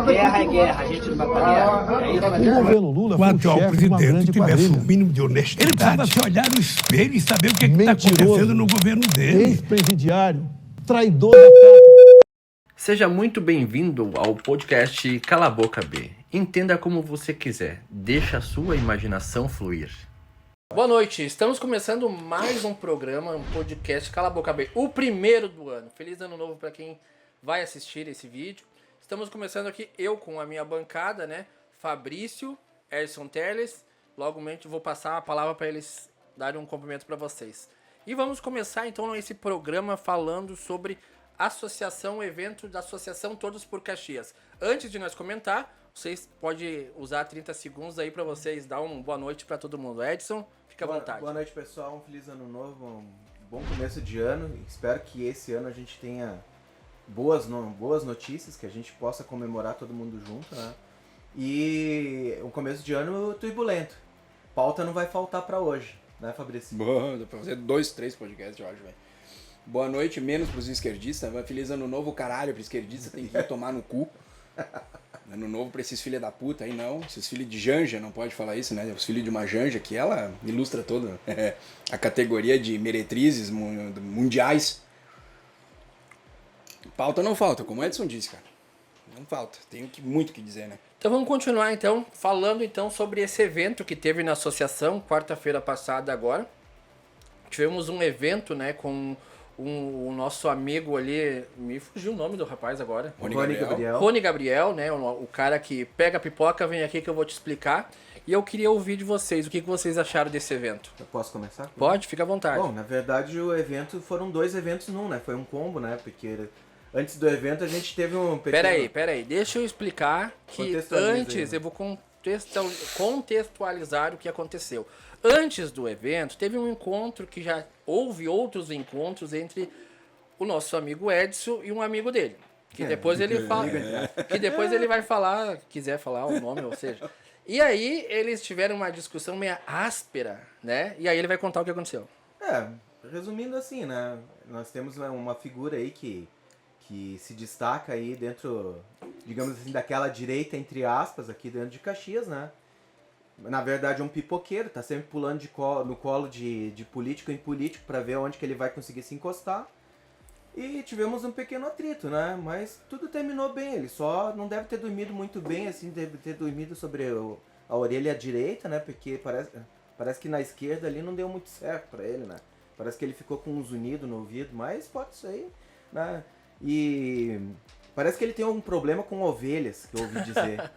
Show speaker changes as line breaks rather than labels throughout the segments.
Guerra é guerra, a gente não vai pra guerra.
O governo Lula foi o
atual
chefe de uma
presidente
grande
tivesse
quadrilha.
o mínimo de honestidade. Ele precisava se olhar no espelho e saber o que está acontecendo no governo dele.
Ex-presidiário, traidor da pátria.
Seja muito bem-vindo ao podcast Cala a Boca B. Entenda como você quiser, deixa a sua imaginação fluir. Boa noite, estamos começando mais um programa, um podcast Cala a Boca B, o primeiro do ano. Feliz ano novo para quem vai assistir esse vídeo. Estamos começando aqui eu com a minha bancada, né? Fabrício, Erson Terles. Logamente vou passar a palavra para eles darem um cumprimento para vocês. E vamos começar então esse programa falando sobre associação, evento da Associação Todos por Caxias. Antes de nós comentar, vocês podem usar 30 segundos aí para vocês dar uma boa noite para todo mundo. Edson, fica à vontade.
Boa noite, pessoal. Um feliz ano novo, um bom começo de ano. Espero que esse ano a gente tenha boas notícias, que a gente possa comemorar todo mundo junto, né? E um começo de ano turbulento. Pauta não vai faltar para hoje, né, Fabrício?
Boa, dá pra fazer 2, 3 podcasts, eu acho, velho. Boa noite, menos pros esquerdistas. Feliz ano novo, caralho, pro esquerdista tem que ir tomar no cu. Ano novo pra esses filhos da puta aí, não. Esses filhos de Janja, não pode falar isso, né? Os filhos de uma Janja, que ela ilustra toda a categoria de meretrizes mundiais. Pauta não falta, como o Edson disse, cara. Não falta, tenho muito o que dizer, né?
Então vamos continuar então, falando então sobre esse evento que teve na associação, quarta-feira passada agora. Tivemos um evento, né, com o nosso amigo ali, me fugiu o nome do rapaz agora. Rony Gabriel, né, o cara que pega a pipoca, vem aqui que eu vou te explicar. E eu queria ouvir de vocês, o que vocês acharam desse evento?
Eu posso começar?
Pode, fica à vontade.
Bom, na verdade o evento foram 2 eventos num, né? Foi um combo, né? Porque antes do evento a gente teve um pequeno...
Peraí, deixa eu explicar que antes eu vou contextualizar o que aconteceu. Antes do evento, teve um encontro que já houve outros encontros entre o nosso amigo Edson e um amigo dele. Que depois ele fala. Que depois ele vai falar, quiser falar o nome, ou seja. E aí eles tiveram uma discussão meio áspera, né? E aí ele vai contar o que aconteceu.
Resumindo assim, né? Nós temos uma figura aí que se destaca aí dentro, digamos assim, daquela direita, entre aspas, aqui dentro de Caxias, né? Na verdade é um pipoqueiro, tá sempre pulando no colo de político em político para ver onde que ele vai conseguir se encostar. E tivemos um pequeno atrito, né? Mas tudo terminou bem, ele só não deve ter dormido muito bem, assim, deve ter dormido sobre a orelha direita, né? Porque parece que na esquerda ali não deu muito certo para ele, né? Parece que ele ficou com um zunido no ouvido, mas pode ser, né? E parece que ele tem algum problema com ovelhas, que eu ouvi dizer,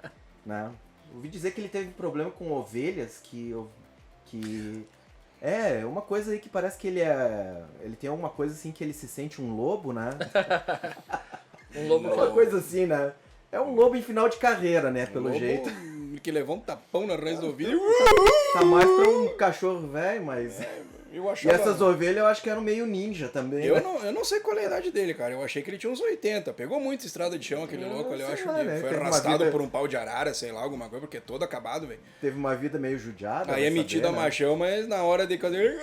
né? Ouvi dizer que ele teve problema com ovelhas, que é uma coisa aí que parece que ele tem alguma coisa assim que ele se sente um lobo, né?
Um lobo.
Uma coisa assim, né? É um lobo em final de carreira, né? Pelo jeito.
Que levou um tapão na raiz do ouvido.
Tá mais pra um cachorro velho, mas... E essas ovelhas eu acho que eram meio ninja também.
Eu não sei qual é a idade dele, cara. Eu achei que ele tinha uns 80. Pegou muito estrada de chão aquele louco ali. Eu acho que
né?
foi arrastado por um pau de arara, sei lá, alguma coisa, porque é todo acabado, velho.
Teve uma vida meio judiada.
Aí é metido a machão, mas na hora de fazer...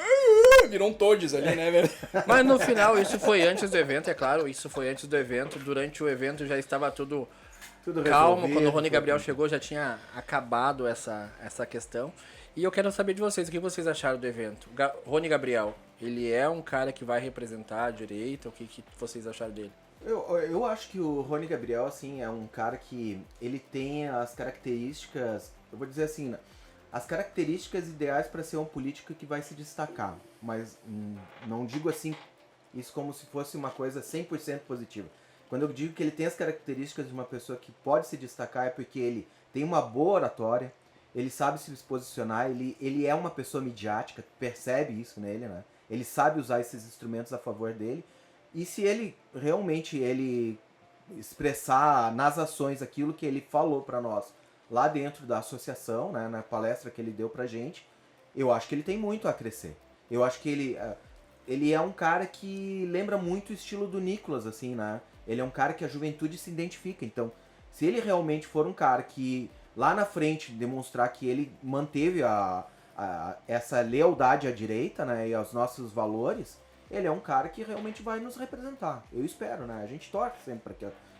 Virou um Todes ali, né, velho?
Mas no final, isso foi antes do evento, é claro. Isso foi antes do evento. Durante o evento já estava tudo calmo. Quando o Rony Gabriel chegou, já tinha acabado essa questão. E eu quero saber de vocês, o que vocês acharam do evento? Rony Gabriel, ele é um cara que vai representar a direita? O que vocês acharam dele?
Eu acho que o Rony Gabriel, assim, é um cara que ele tem as características, eu vou dizer assim, as características ideais para ser um político que vai se destacar. Mas não digo assim, isso como se fosse uma coisa 100% positiva. Quando eu digo que ele tem as características de uma pessoa que pode se destacar é porque ele tem uma boa oratória, ele sabe se posicionar, ele é uma pessoa midiática, percebe isso nele, né? Ele sabe usar esses instrumentos a favor dele. E se ele realmente expressar nas ações aquilo que ele falou para nós lá dentro da associação, né, na palestra que ele deu pra gente, eu acho que ele tem muito a crescer. Eu acho que ele é um cara que lembra muito o estilo do Nicolas, assim, né? Ele é um cara que a juventude se identifica. Então, se ele realmente for um cara que lá na frente demonstrar que ele manteve essa lealdade à direita, né, e aos nossos valores, ele é um cara que realmente vai nos representar. Eu espero, né? A gente torce sempre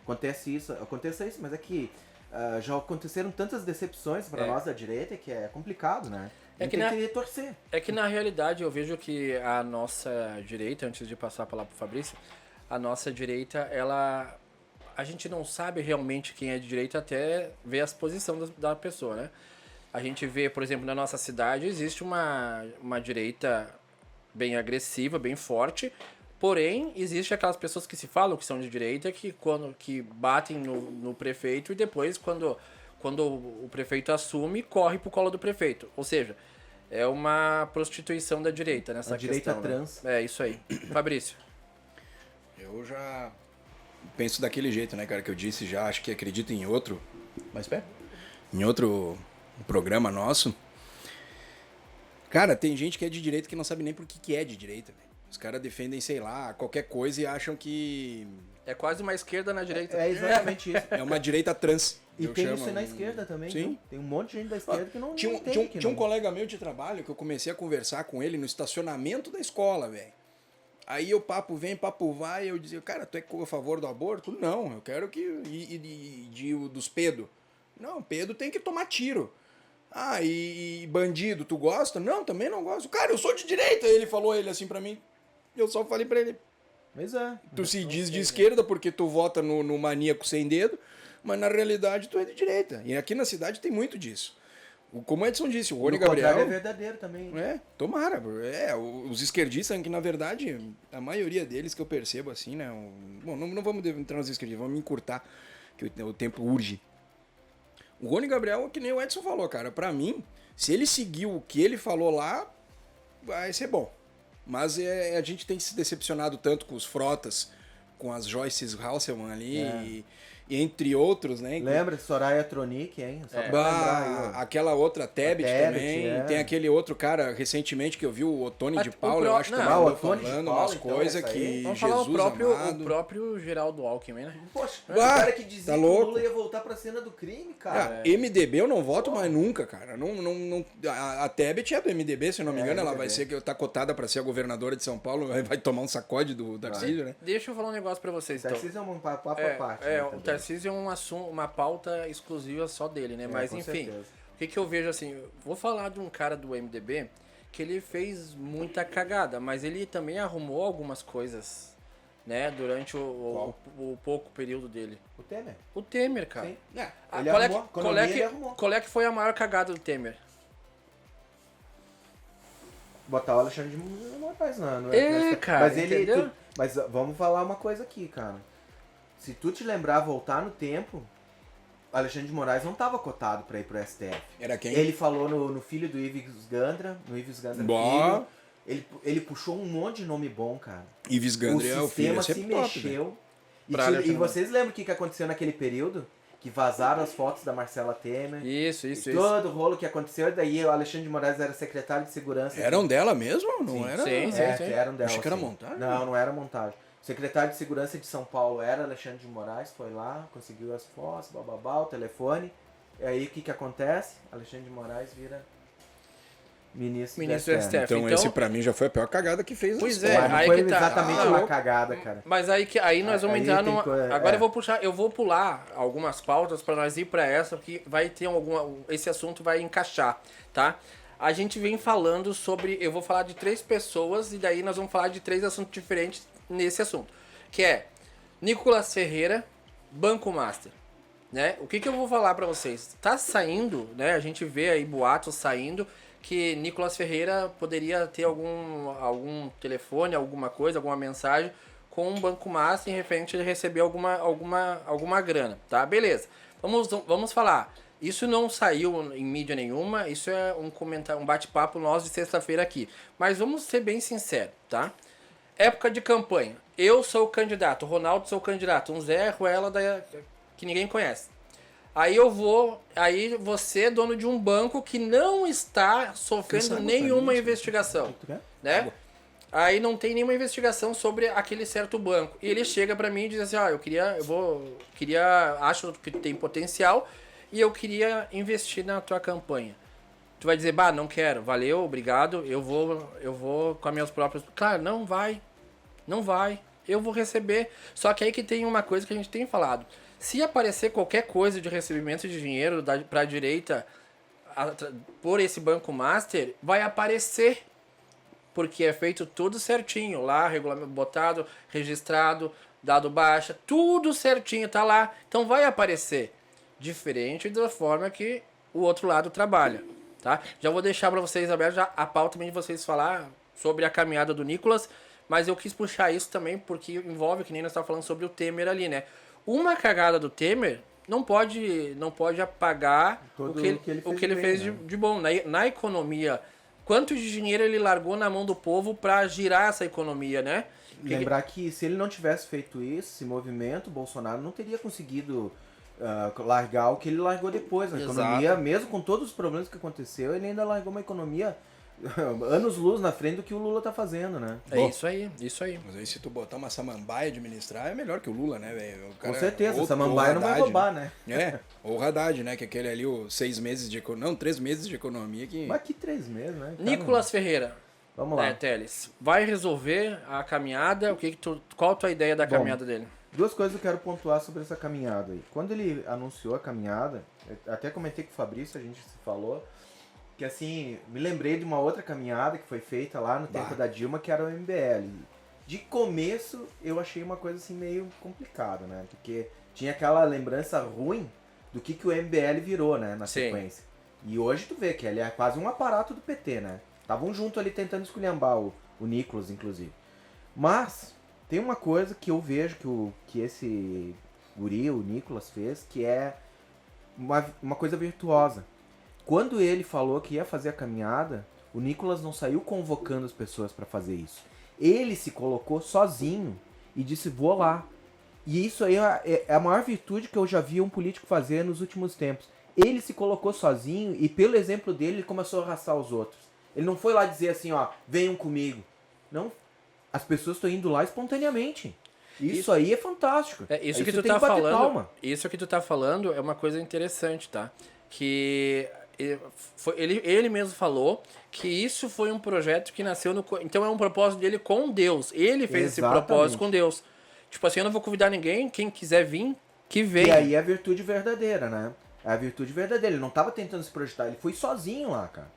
aconteça isso, mas é que já aconteceram tantas decepções para nós da direita que é complicado, né?
É que
tem que torcer.
É que na realidade eu vejo que a nossa direita, antes de passar a palavra pro Fabrício, a nossa direita, a gente não sabe realmente quem é de direita até ver as posições da pessoa, né? A gente vê, por exemplo, na nossa cidade existe uma direita bem agressiva, bem forte, porém existe aquelas pessoas que se falam que são de direita que batem no prefeito e depois quando o prefeito assume, corre pro colo do prefeito. Ou seja, é uma prostituição da direita nessa
A direita
questão.
trans.
Né? É isso aí. Fabrício.
Eu já penso daquele jeito, né, cara, que eu disse já, acho que acredito em outro, mas em outro programa nosso. Cara, tem gente que é de direita que não sabe nem por que é de direita, velho. Os caras defendem, sei lá, qualquer coisa e acham que
É quase uma esquerda na direita.
É exatamente isso.
é uma direita trans.
E
eu
tem
chamo.
isso na esquerda também.
Sim.
Viu? Tem um monte de gente da esquerda que não
Tinha
entende.
um colega meu de trabalho que eu comecei a conversar com ele no estacionamento da escola, velho. Aí o papo vem, papo vai, eu dizia, cara, tu é a favor do aborto? Não, eu quero que... dos pedos? Não, pedo tem que tomar tiro. Ah, e bandido, tu gosta? Não, também não gosto. Cara, eu sou de direita, ele falou assim pra mim. Eu só falei pra ele,
Mas é.
tu se diz de esquerda porque tu vota no maníaco sem dedo, mas na realidade tu é de direita. E aqui na cidade tem muito disso. Como o Edson disse, o Rony Gabriel...
é verdadeiro também.
Tomara. Os esquerdistas, que na verdade, a maioria deles que eu percebo assim, né? Bom, não vamos entrar nos esquerdistas, vamos encurtar, que o tempo urge. O Rony Gabriel, que nem o Edson falou, cara, pra mim, se ele seguiu o que ele falou lá, vai ser bom. Mas a gente tem se decepcionado tanto com os Frotas, com as Joyce Hasselman ali, e entre outros, né?
Lembra de Soraya Tronic, hein? Só pra lembrar aí,
aquela outra Tebet também.
Tebet,
Tem aquele outro cara recentemente que eu vi, o Otone de Paula, eu acho que
não,
também
o
andou
Otone de
falando
Paula,
umas
então,
coisas
essa aí.
que
Vamos
Jesus
falar o
amado.
próprio Geraldo Alckmin, né?
Poxa, o
Ah,
cara que dizia
tá
que
louco.
o Lula ia voltar pra cena do crime, cara.
MDB eu não voto mais nunca, cara. A Tebet é do MDB, se eu não me engano, ela
MDB.
vai ser que tá cotada pra ser a governadora de São Paulo, vai tomar um sacode do Tarcísio, né?
Deixa eu falar um negócio pra vocês, então.
Tarcísio é um papo à parte. né,
o
também.
Tarcísio é um assunto, uma pauta exclusiva só dele, né? Mas
com
enfim,
certeza.
o que eu vejo assim, eu vou falar de um cara do MDB que ele fez muita cagada, mas ele também arrumou algumas coisas, né? Durante o pouco período dele.
O Temer?
O Temer, cara.
Sim.
Ah,
Ele
qual,
arrumou,
é que,
economia ele arrumou.
qual é que foi a maior cagada do Temer?
Botar o Alexandre de Moraes não
cara,
mas
entendeu?
Mas vamos falar uma coisa aqui, cara. Se tu te lembrar, voltar no tempo, o Alexandre de Moraes não estava cotado para ir pro STF.
Era quem?
Ele falou no filho do Ives Gandra,
Boa.
filho. Ele puxou um monte de nome bom, cara.
Ives Gandra é o filho,
sistema
é
se
sempre top, velho.
mexeu.
Pra
E
Alexandre
vocês lembram o que aconteceu naquele período? Que vazaram as fotos da Marcela Temer.
Isso.
Todo o rolo que aconteceu, daí o Alexandre de Moraes era secretário de segurança.
Eram dela mesmo? Não era?
Sim.
Eram dela.
Achei que era
sim.
montagem.
Não era montagem. O secretário de segurança de São Paulo era Alexandre de Moraes, foi lá, conseguiu as fotos, bababá, o telefone. E aí o que acontece? Alexandre de Moraes vira ministro
do STF.
Então esse pra mim já foi a pior cagada que fez.
Pois
na
é,
história.
Mas não
aí
foi
que tá.
exatamente
Ah,
uma
louco.
cagada, cara.
Mas aí nós vamos
Aí
entrar
tem
numa.
coisa-
Agora
é.
eu vou pular algumas pautas para nós ir para essa, porque vai ter esse assunto vai encaixar, tá? A gente vem falando sobre, eu vou falar de 3 pessoas e daí nós vamos falar de 3 assuntos diferentes nesse assunto, que é Nicolas Ferreira, Banco Master, né? O que eu vou falar para vocês? Tá saindo, né? A gente vê aí boatos saindo que Nicolas Ferreira poderia ter algum telefone, alguma coisa, alguma mensagem com um Banco Master em referente a receber alguma grana, tá? Beleza. Vamos falar. Isso não saiu em mídia nenhuma, isso é um comentário, um bate-papo nosso de sexta-feira aqui. Mas vamos ser bem sinceros, tá? Época de campanha. Eu sou o candidato, o Ronaldo sou o candidato, um Zé Ruela que ninguém conhece. Aí você é dono de um banco que não está sofrendo nenhuma investigação, né? Aí não tem nenhuma investigação sobre aquele certo banco. E ele chega pra mim e diz assim, acho que tem potencial e eu queria investir na tua campanha. Tu vai dizer, não quero, valeu, obrigado, eu vou com as minhas próprias... Claro, não vai. eu vou receber. Só que aí que tem uma coisa que a gente tem falado. Se aparecer qualquer coisa de recebimento de dinheiro para a direita por esse Banco Master, vai aparecer. Porque é feito tudo certinho lá, regulamento botado, registrado, dado baixa, tudo certinho, tá lá. Então vai aparecer. Diferente da forma que o outro lado trabalha, tá? Já vou deixar para vocês aberto a pauta também de vocês falar sobre a caminhada do Nicolas, mas eu quis puxar isso também porque envolve, que nem nós estávamos falando sobre o Temer ali, né? Uma cagada do Temer não pode apagar o que ele fez de bom. Na economia, quanto de dinheiro ele largou na mão do povo para girar essa economia, né?
Lembrar que se ele não tivesse feito isso, esse movimento, o Bolsonaro não teria conseguido largar o que ele largou depois. A economia, mesmo com todos os problemas que aconteceu, ele ainda largou uma economia anos-luz na frente do que o Lula tá fazendo, né?
Isso aí.
Mas aí se tu botar uma samambaia administrar, é melhor que o Lula, né, velho?
Com certeza, a samambaia não vai roubar, né?
Ou o Haddad, né? Que aquele ali, os 6 meses de economia... Não, 3 meses de economia que...
Mas que 3 meses, né?
Nicolas Ferreira.
Vamos lá.
Teles, vai resolver a caminhada? Qual a tua ideia da caminhada dele?
2 coisas eu quero pontuar sobre essa caminhada aí. Quando ele anunciou a caminhada, até comentei com o Fabrício, a gente se falou, que assim, me lembrei de uma outra caminhada que foi feita lá no tempo da Dilma, que era o MBL. De começo, eu achei uma coisa assim meio complicada, né? Porque tinha aquela lembrança ruim do que o MBL virou, né? Na sequência. E hoje tu vê que ele é quase um aparato do PT, né? Estavam junto ali tentando esculhambar o Nicolas, inclusive. Mas tem uma coisa que eu vejo que esse guri, o Nicolas, fez, que é uma coisa virtuosa. Quando ele falou que ia fazer a caminhada, o Nicolas não saiu convocando as pessoas para fazer isso. Ele se colocou sozinho e disse, vou lá. E isso aí é a maior virtude que eu já vi um político fazer nos últimos tempos. Ele se colocou sozinho e pelo exemplo dele, ele começou a arrastar os outros. Ele não foi lá dizer assim, ó, venham comigo. Não, as pessoas estão indo lá espontaneamente. Isso aí é fantástico.
Isso que tu tá falando. Isso que tu tá falando é uma coisa interessante, tá? Que ele mesmo falou que isso foi um projeto que nasceu então é um propósito dele com Deus. Ele fez esse propósito com Deus. Tipo assim, eu não vou convidar ninguém, quem quiser vir, que venha.
E aí é a virtude verdadeira, né? É a virtude verdadeira. Ele não tava tentando se projetar, ele foi sozinho lá, cara.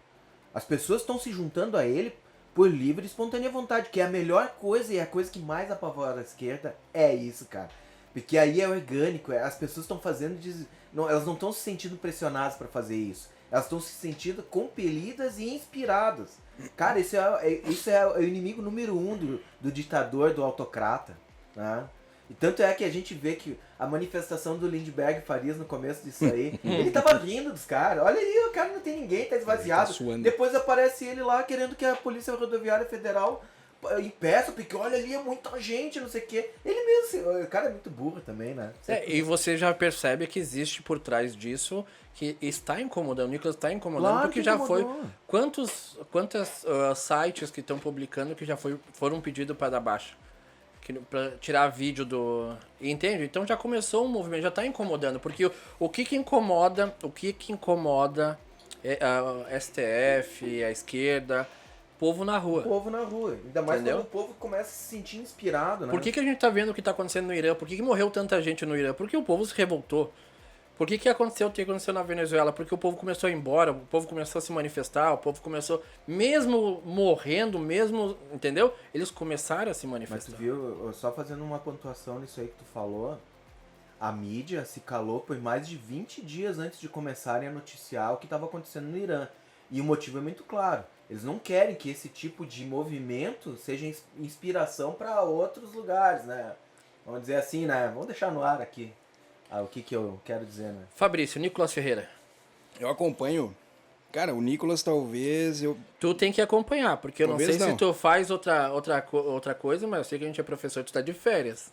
As pessoas estão se juntando a ele por livre e espontânea vontade, que é a melhor coisa e a coisa que mais apavora a esquerda é isso, cara. Porque aí é orgânico, as pessoas estão fazendo, elas não estão se sentindo pressionadas para fazer isso. Elas estão se sentindo compelidas e inspiradas. Cara, isso é o inimigo número 1 do ditador, do autocrata, né? E tanto é que a gente vê que a manifestação do Lindbergh Farias no começo disso aí, ele tava rindo dos caras. Olha aí, o cara não tem ninguém, tá esvaziado. Depois aparece ele lá querendo que a Polícia Rodoviária Federal impeça, porque olha ali, é muita gente, não sei o quê. Ele mesmo, o cara é muito burro também, né?
E você já percebe que existe por trás disso, que está incomodando, o Nicolas está incomodando,
Claro
porque
que
já
incomodou.
foi... Quantos sites que estão publicando que já foram pedidos para dar baixa? Pra tirar vídeo do... Entende? Então já começou um movimento, já tá incomodando. Porque o que incomoda a STF, a esquerda, povo na rua.
O povo na rua. Ainda mais
Entendeu?
quando o povo começa a se sentir inspirado, né?
Por que a gente tá vendo o que tá acontecendo no Irã? Por que morreu tanta gente no Irã? Porque o povo se revoltou. Por que aconteceu o que aconteceu na Venezuela? Porque o povo começou a ir embora, o povo começou a se manifestar, o povo começou, mesmo morrendo, mesmo, entendeu? Eles começaram a se manifestar.
Mas tu viu, só fazendo uma pontuação nisso aí que tu falou, a mídia se calou por mais de 20 dias antes de começarem a noticiar o que estava acontecendo no Irã. E o motivo é muito claro. Eles não querem que esse tipo de movimento seja inspiração para outros lugares, né? Vamos dizer assim, né? Vamos deixar no ar aqui. O que eu quero dizer, né?
Fabrício, Nicolas Ferreira.
Eu acompanho. Cara, o Nicolas talvez
Tu tem que acompanhar, porque eu não
Talvez
sei
não.
se tu faz outra coisa, mas eu sei que a gente é professor, tu tá de férias.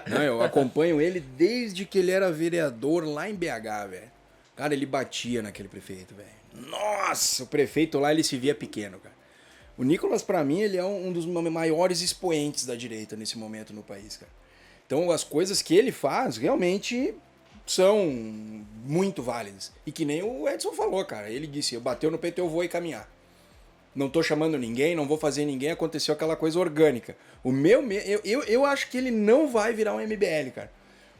Não, eu acompanho ele desde que ele era vereador lá em BH, velho. Cara, ele batia naquele prefeito, velho. Nossa, o prefeito lá, ele se via pequeno, cara. O Nicolas, pra mim, ele é um dos maiores expoentes da direita nesse momento no país, cara. Então, as coisas que ele faz realmente são muito válidas. E que nem o Edson falou, cara. Ele disse, bateu no peito, eu vou e caminhar. não tô chamando ninguém, não vou fazer ninguém, aconteceu aquela coisa orgânica. Eu acho que ele não vai virar um MBL, cara.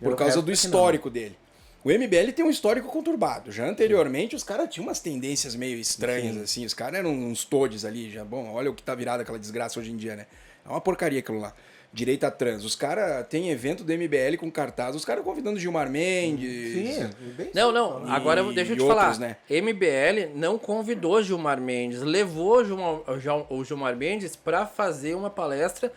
Por causa do histórico dele. O MBL tem um histórico conturbado. Já anteriormente os caras tinham umas tendências meio estranhas, assim. Os caras eram uns todes ali, já. Bom, olha o que tá virado aquela desgraça hoje em dia, né? É uma porcaria aquilo lá. Direita trans. Os caras têm evento do MBL com cartaz. Os caras convidando Gilmar Mendes.
Sim, bem
Não. Agora deixa eu te falar.
outros, né?
MBL não convidou Gilmar Mendes. Levou o Gilmar Mendes pra fazer uma palestra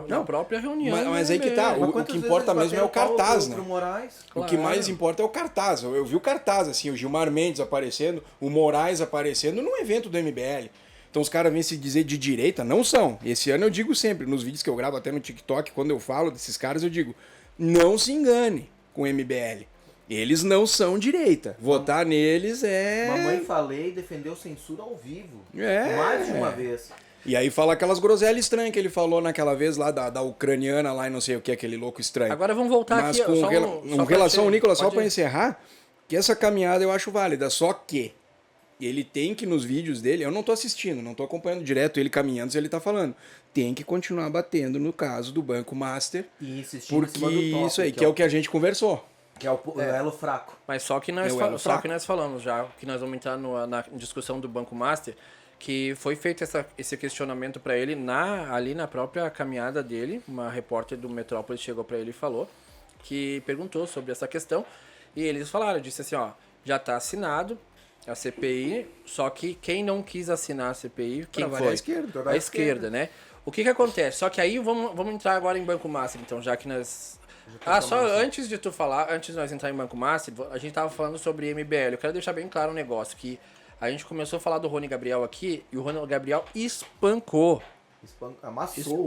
na própria reunião.
Mas aí que tá. O que importa mesmo é o cartaz, né?
Moraes?
O que mais importa é o cartaz. Eu vi o cartaz, assim, o Gilmar Mendes aparecendo, o Moraes aparecendo num evento do MBL. Então os caras vêm se dizer de direita, não são. Esse ano eu digo sempre, nos vídeos que eu gravo até no TikTok, quando eu falo desses caras, eu digo, não se engane com o MBL. Eles não são direita. Votar neles é...
Mamãe Falei defendeu censura ao vivo.
É.
Mais de uma vez.
E aí fala aquelas groselhas estranhas que ele falou naquela vez lá da ucraniana lá e não sei o que, aquele louco estranho.
Agora vamos voltar
Mas
aqui.
com relação ao Nicolas, só para encerrar, que essa caminhada eu acho válida, só que ele tem que nos vídeos dele, eu não tô assistindo, não tô acompanhando direto ele caminhando se ele tá falando, tem que continuar batendo no caso do Banco Master,
E insistir
porque
em cima do top,
isso aí, que é o que a gente conversou.
Que é o elo fraco.
Mas só que nós, nós falamos já, que nós vamos entrar na discussão do Banco Master, que foi feito esse questionamento para ele ali na própria caminhada dele. Uma repórter do Metrópolis chegou para ele e falou, que perguntou sobre essa questão, e eles falaram, disse assim, ó, já está assinado a CPI, só que quem não quis assinar a CPI, quem foi? A esquerda, né? O que acontece? Só que aí vamos entrar agora em Banco Master, então, já que nós... só antes de tu falar, antes de nós entrar em Banco Master, a gente tava falando sobre MBL. Eu quero deixar bem claro um negócio, que a gente começou a falar do Rony Gabriel aqui, e o Rony Gabriel espancou.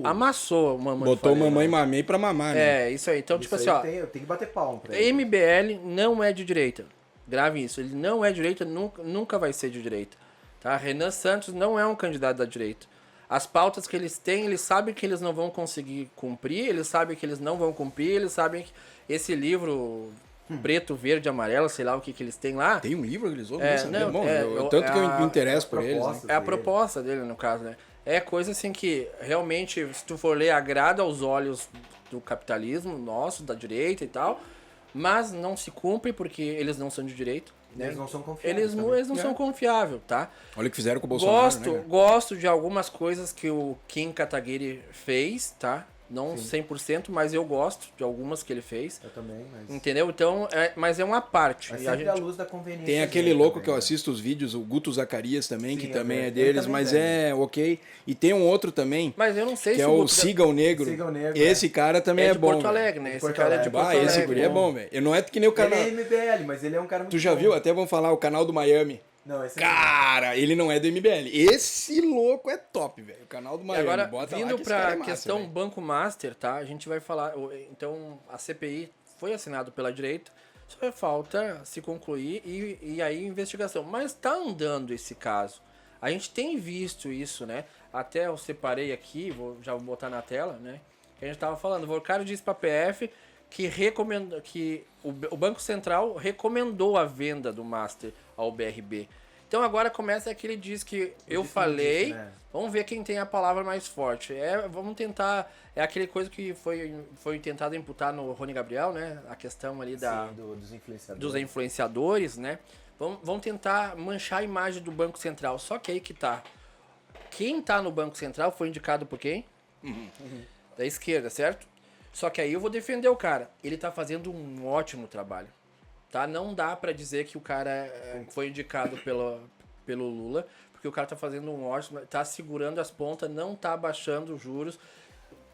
Amassou o Mamãe
Botou
Falei,
mamãe mamei pra mamar, né?
É,
isso aí. Então,
isso
tipo
aí
assim, ó,
eu tenho que bater palma pra ele.
MBL não é de direita. Grave isso. Ele não é de direita, nunca vai ser de direita. Tá? Renan Santos não é um candidato da direita. As pautas que eles têm, eles sabem que eles não vão conseguir cumprir, eles sabem que eles não vão cumprir, eles sabem que esse livro preto, verde, amarelo, sei lá o que eles têm lá.
Tem um livro que eles usam?
Tanto
que eu me interesso por eles. Né?
É a proposta dele, no caso, né? É coisa assim que realmente, se tu for ler, agrada aos olhos do capitalismo nosso, da direita e tal, mas não se cumpre porque eles não são de direita. Né?
Eles não são confiáveis.
Eles não são confiáveis, tá?
Olha o que fizeram com o Bolsonaro, né?
Gosto de algumas coisas que o Kim Kataguiri fez, tá? Não 100%, mas eu gosto de algumas que ele fez.
Eu também, mas...
Entendeu? Então, mas é uma parte.
Mas sempre a luz da conveniência.
Tem aquele louco que eu
né?
assisto os vídeos, o Guto Zacarias também,
Sim,
que também é
ele
deles,
também
mas
é.
ok. E tem um outro também,
Mas eu não sei
que
se
é
o
o
Guto
Siga o Negro.
Siga o Negro,
Esse cara também
é
é
de
bom.
Porto
velho.
Alegre, né? Esse
Porto
cara é de
Alegre.
Porto Alegre.
Esse guri é bom, velho. Não é que nem o canal...
Ele é MBL, mas ele é um cara muito
Tu já
bom.
viu? Até vamos falar, o canal do Miami.
Não, esse
Cara, ele não é do MBL. Esse louco é top, velho. O canal do
E
Miami.
agora,
Bota lá
vindo
que esse cara
pra
é massa,
questão
velho.
Banco Master, tá? A gente vai falar... Então, a CPI foi assinado pela direita, só falta se concluir e aí investigação. Mas tá andando esse caso. A gente tem visto isso, né? Até eu separei aqui, já vou botar na tela, né? Que a gente tava falando. O Volcário disse pra PF que o Banco Central recomendou a venda do Master ao BRB. Então agora começa aquele diz que eu falei,
disso, né?
Vamos ver quem tem a palavra mais forte. Vamos tentar, é aquele coisa que foi tentado imputar no Rony Gabriel, né? A questão ali dos influenciadores, né? Vamos tentar manchar a imagem do Banco Central. Só que aí que tá. Quem tá no Banco Central foi indicado por quem? Da esquerda, certo? Só que aí eu vou defender o cara. Ele tá fazendo um ótimo trabalho. Tá? Não dá pra dizer que o cara foi indicado pelo Lula, porque o cara tá fazendo um ótimo, tá segurando as pontas, não tá baixando os juros.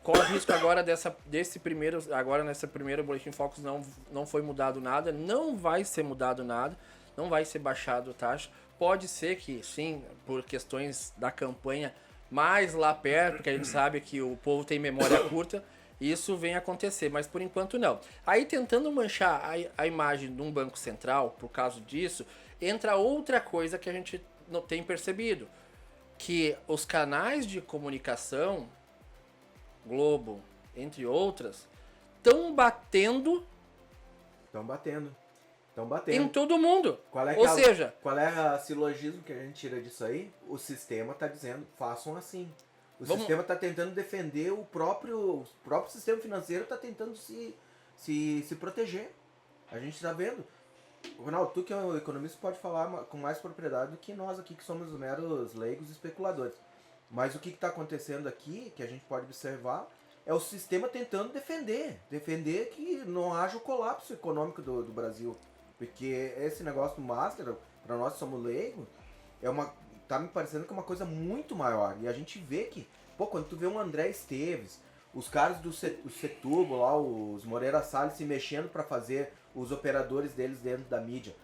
Corre o risco agora nessa primeira Boletim Focus não foi mudado nada, não vai ser mudado nada, não vai ser baixado a taxa. Pode ser que, sim, por questões da campanha mais lá perto, porque a gente sabe que o povo tem memória curta, isso vem acontecer, mas por enquanto não. Aí tentando manchar a imagem de um Banco Central, por causa disso, entra outra coisa que a gente não tem percebido, que os canais de comunicação, Globo, entre outras, estão batendo
Estão batendo.
Em todo mundo.
Qual é
Ou seja,
qual é a silogismo que a gente tira disso aí? O sistema está dizendo, façam assim. O sistema está tentando defender o próprio sistema financeiro, está tentando se proteger. A gente está vendo. Ronaldo, tu que é um economista pode falar com mais propriedade do que nós aqui, que somos meros leigos e especuladores. Mas o que está acontecendo aqui, que a gente pode observar, é o sistema tentando defender que não haja o colapso econômico do Brasil. Porque esse negócio do Master, para nós que somos leigos, tá me parecendo que é uma coisa muito maior. E a gente vê que, quando tu vê um André Esteves, os caras do Setúbal lá, os Moreira Salles se mexendo para fazer os operadores deles dentro da mídia,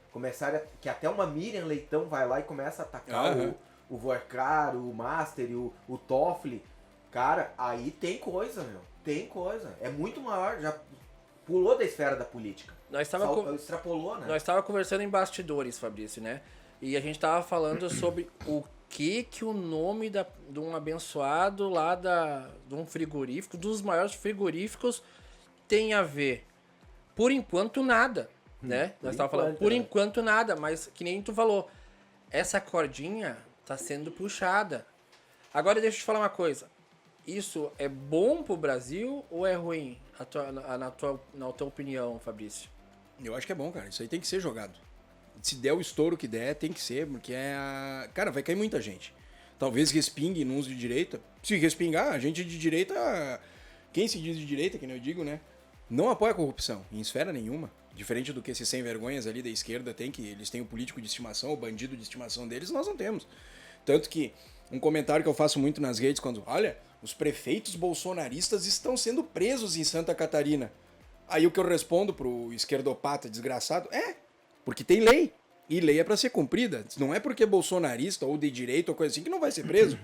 que até uma Miriam Leitão vai lá e começa a atacar o Voercar, o Master e o Toffoli. Cara, aí tem coisa, meu. Tem coisa. É muito maior, já pulou da esfera da política. Extrapolou, né?
Nós estávamos conversando em bastidores, Fabrício, né? E a gente estava falando sobre o que o nome de um abençoado lá de um frigorífico, dos maiores frigoríficos, tem a ver. Por enquanto, nada, né? Nós estávamos falando, por enquanto, nada, mas que nem tu falou, essa cordinha tá sendo puxada. Agora deixa eu te falar uma coisa. Isso é bom pro Brasil ou é ruim, na tua opinião, Fabrício?
Eu acho que é bom, cara. Isso aí tem que ser jogado. Se der o estouro que der, tem que ser, porque cara, vai cair muita gente. Talvez respingue nos de direita. Se respingar, a gente de direita, quem se diz de direita, que nem eu digo, né? Não apoia a corrupção, em esfera nenhuma. Diferente do que esses sem vergonhas ali da esquerda tem, que eles têm o político de estimação, o bandido de estimação deles, nós não temos. Tanto que um comentário que eu faço muito nas redes, quando, olha, os prefeitos bolsonaristas estão sendo presos em Santa Catarina. Aí o que eu respondo pro esquerdopata desgraçado porque tem lei. E lei é pra ser cumprida. Não é porque é bolsonarista ou de direita ou coisa assim que não vai ser preso.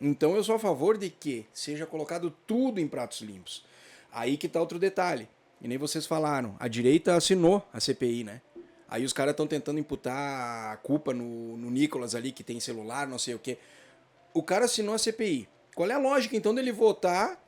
Então eu sou a favor de que seja colocado tudo em pratos limpos. Aí que tá outro detalhe. E nem vocês falaram. A direita assinou a CPI, né? Aí os caras estão tentando imputar a culpa no Nicolas ali, que tem celular, não sei o quê. O cara assinou a CPI. Qual é a lógica, então, dele votar...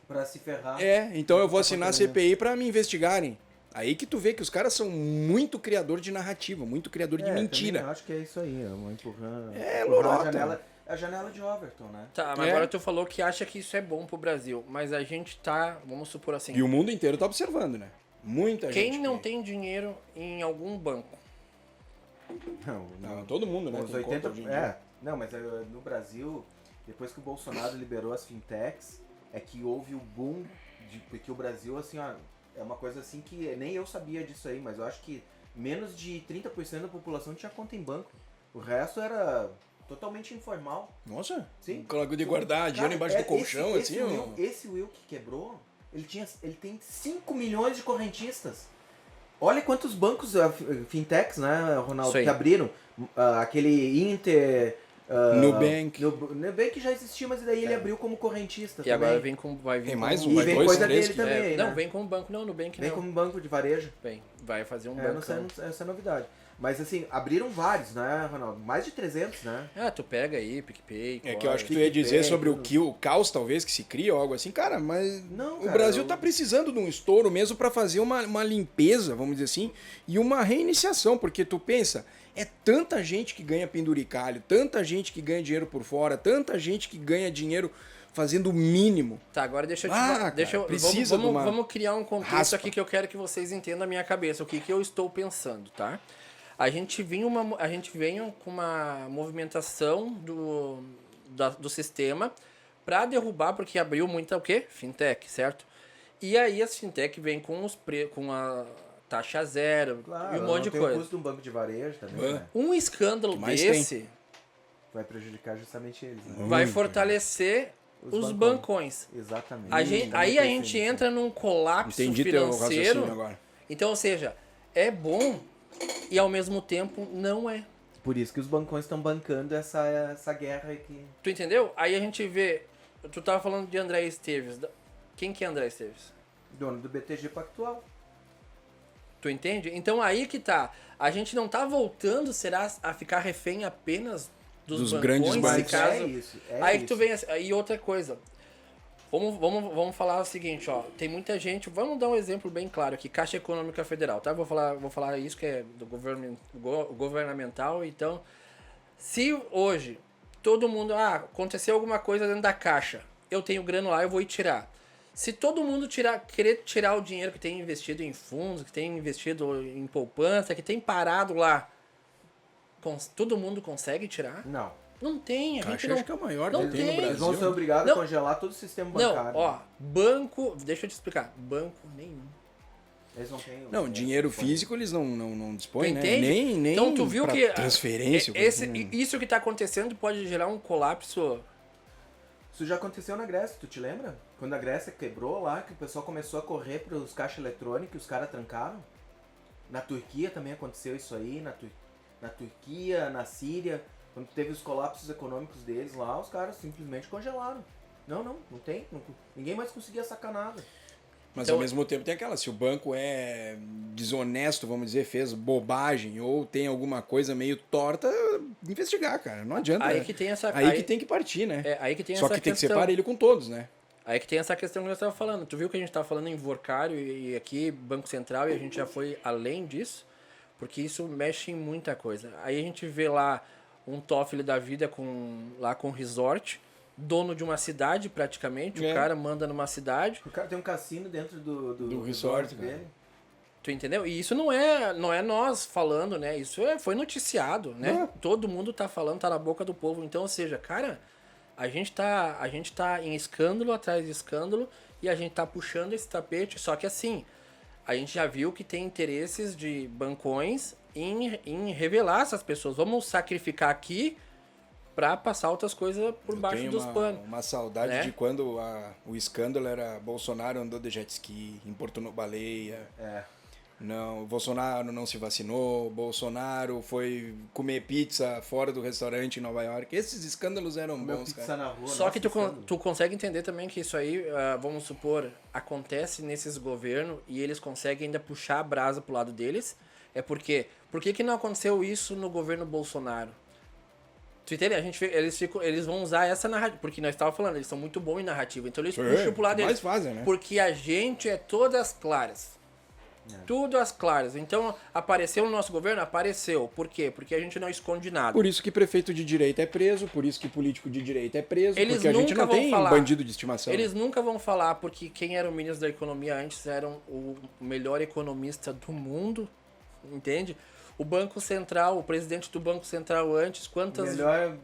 Pra se ferrar.
Então eu vou assinar a CPI pra me investigarem. Aí que tu vê que os caras são muito criador de narrativa, muito criador de mentira.
Eu acho que é isso aí, é uma empurrando.
Lorota.
A janela de Overton, né?
Tá, mas agora tu falou que acha que isso é bom pro Brasil, mas a gente tá, vamos supor assim...
E o mundo inteiro tá observando, né? Muita gente.
Quem não tem dinheiro em algum banco?
Não, todo mundo, né?
Os 80... Não, mas no Brasil, depois que o Bolsonaro liberou as fintechs, é que houve o boom, porque o Brasil, assim, ó, é uma coisa assim que nem eu sabia disso aí, mas eu acho que menos de 30% da população tinha conta em banco. O resto era totalmente informal.
Nossa,
sim.
Coloca de guardar dinheiro embaixo do colchão,
esse Will que quebrou, ele tem 5 milhões de correntistas. Olha quantos bancos, fintechs, né, Ronaldo, que abriram. Aquele Inter... Nubank já existia, mas daí ele abriu como correntista também.
Agora vai vir
tem mais
e vem
dois,
coisa
três
dele também.
Não, vem como banco, não, Nubank
vem
não.
como banco de varejo.
Vai fazer um banco.
Essa é novidade. Mas assim, abriram vários, né, Ronaldo? Mais de 300, né?
Tu pega aí, PicPay...
que eu acho que tu ia dizer sobre o caos, talvez, que se cria ou algo assim. Cara, mas o Brasil tá precisando de um estouro mesmo pra fazer uma limpeza, vamos dizer assim, e uma reiniciação, porque tu pensa, é tanta gente que ganha penduricalho, tanta gente que ganha dinheiro por fora, tanta gente que ganha dinheiro fazendo o mínimo.
Tá, agora deixa eu vamos criar um contexto aqui que eu quero que vocês entendam a minha cabeça, o que eu estou pensando, tá? A gente vem com uma movimentação do sistema para derrubar, porque abriu muita o quê? Fintech, certo? E aí as fintech vêm com a taxa zero e um monte de coisa.
Tem o custo de um banco de varejo também, né?
Um escândalo desse
vai prejudicar justamente eles, né?
Vai fortalecer os bancões.
Exatamente.
Aí a gente entra num colapso financeiro.
Agora.
Então, ou seja, é bom e ao mesmo tempo não é.
Por isso que os bancões estão bancando essa guerra aqui.
Tu entendeu? Aí a gente vê... Tu tava falando de André Esteves. Quem que é André Esteves?
Dono do BTG Pactual.
Tu entende? Então aí que tá. A gente não tá voltando, será, a ficar refém apenas dos
grandes bancos.
Caso...
É isso.
Aí que tu vem... E outra coisa. Vamos falar o seguinte, ó. Tem muita gente. Vamos dar um exemplo bem claro aqui. Caixa Econômica Federal, tá? Vou falar isso que é do governamental. Então, se hoje todo mundo. Aconteceu alguma coisa dentro da caixa. Eu tenho grana lá, eu vou ir tirar. Se todo mundo querer tirar o dinheiro que tem investido em fundos, que tem investido em poupança, que tem parado lá, todo mundo consegue tirar?
Não.
Não tem, a gente
Caixa
não,
acho que é o maior
não
que tem no
tem.
Brasil.
Eles vão ser obrigados
Não.
a congelar todo o sistema
Não,
bancário.
ó, banco, deixa eu te explicar, banco nenhum.
Eles não têm...
Não, dinheiro físico eles não dispõem, né?
Entende?
Nem
Então tu viu
pra
que
transferência.
isso que está acontecendo pode gerar um colapso.
Isso já aconteceu na Grécia, tu te lembra? Quando a Grécia quebrou lá, que o pessoal começou a correr para os caixas eletrônicos e os caras trancaram. Na Turquia também aconteceu isso aí, na Turquia, na Síria, quando teve os colapsos econômicos deles lá, os caras simplesmente congelaram. Não tem, ninguém mais conseguia sacar nada.
Mas
Então,
ao mesmo tempo tem aquela, se o banco é desonesto, vamos dizer, fez bobagem ou tem alguma coisa meio torta, investigar, cara. Não adianta.
Aí
né?
que tem essa
Aí que tem que partir, né?
aí que tem
Só
essa
que tem que ser
questão.
parelho com todos, né?
Aí que tem essa questão que eu estava falando. Tu viu que a gente estava falando em Vorcário e aqui Banco Central e a gente já foi além disso, porque isso mexe em muita coisa. Aí a gente vê lá um Toffoli da vida lá com resort, dono de uma cidade praticamente, o cara manda numa cidade.
O cara tem um cassino dentro do
resort, cara.
dele.
Tu entendeu? E isso não é nós falando, né? Isso foi noticiado, né? Todo mundo tá falando, tá na boca do povo. Então, ou seja, cara, a gente tá em escândalo atrás de escândalo e a gente tá puxando esse tapete, só que assim, a gente já viu que tem interesses de bancões em revelar essas pessoas. Vamos sacrificar aqui pra passar outras coisas por baixo dos panos.
Uma saudade
né?
de quando o escândalo era Bolsonaro andou de jet ski, importunou baleia. Não, Bolsonaro não se vacinou, Bolsonaro foi comer pizza fora do restaurante em Nova York. Esses escândalos eram
Meu
bons,
pizza
cara.
na rua.
Só
nossa,
que
escândalo.
tu consegue entender também que isso aí, vamos supor, acontece nesses governos e eles conseguem ainda puxar a brasa pro lado deles. É porque... Por que não aconteceu isso no governo Bolsonaro? Tu entende? Eles vão usar essa narrativa. Porque nós estávamos falando, eles são muito bons em narrativa. Então eles puxam pro lado deles.
mais fazem, né?
Porque a gente é todas claras. Tudo às claras. Então, apareceu no nosso governo? Apareceu. Por quê? Porque a gente não esconde nada.
Por isso que prefeito de direita é preso, por isso que político de direita é preso,
Eles
porque a gente
nunca
não
vão
tem
falar.
bandido de estimação.
Eles nunca vão falar, porque quem era o ministro da economia antes era o melhor economista do mundo, entende? O Banco Central, o presidente do Banco Central antes, quantas...
Melhor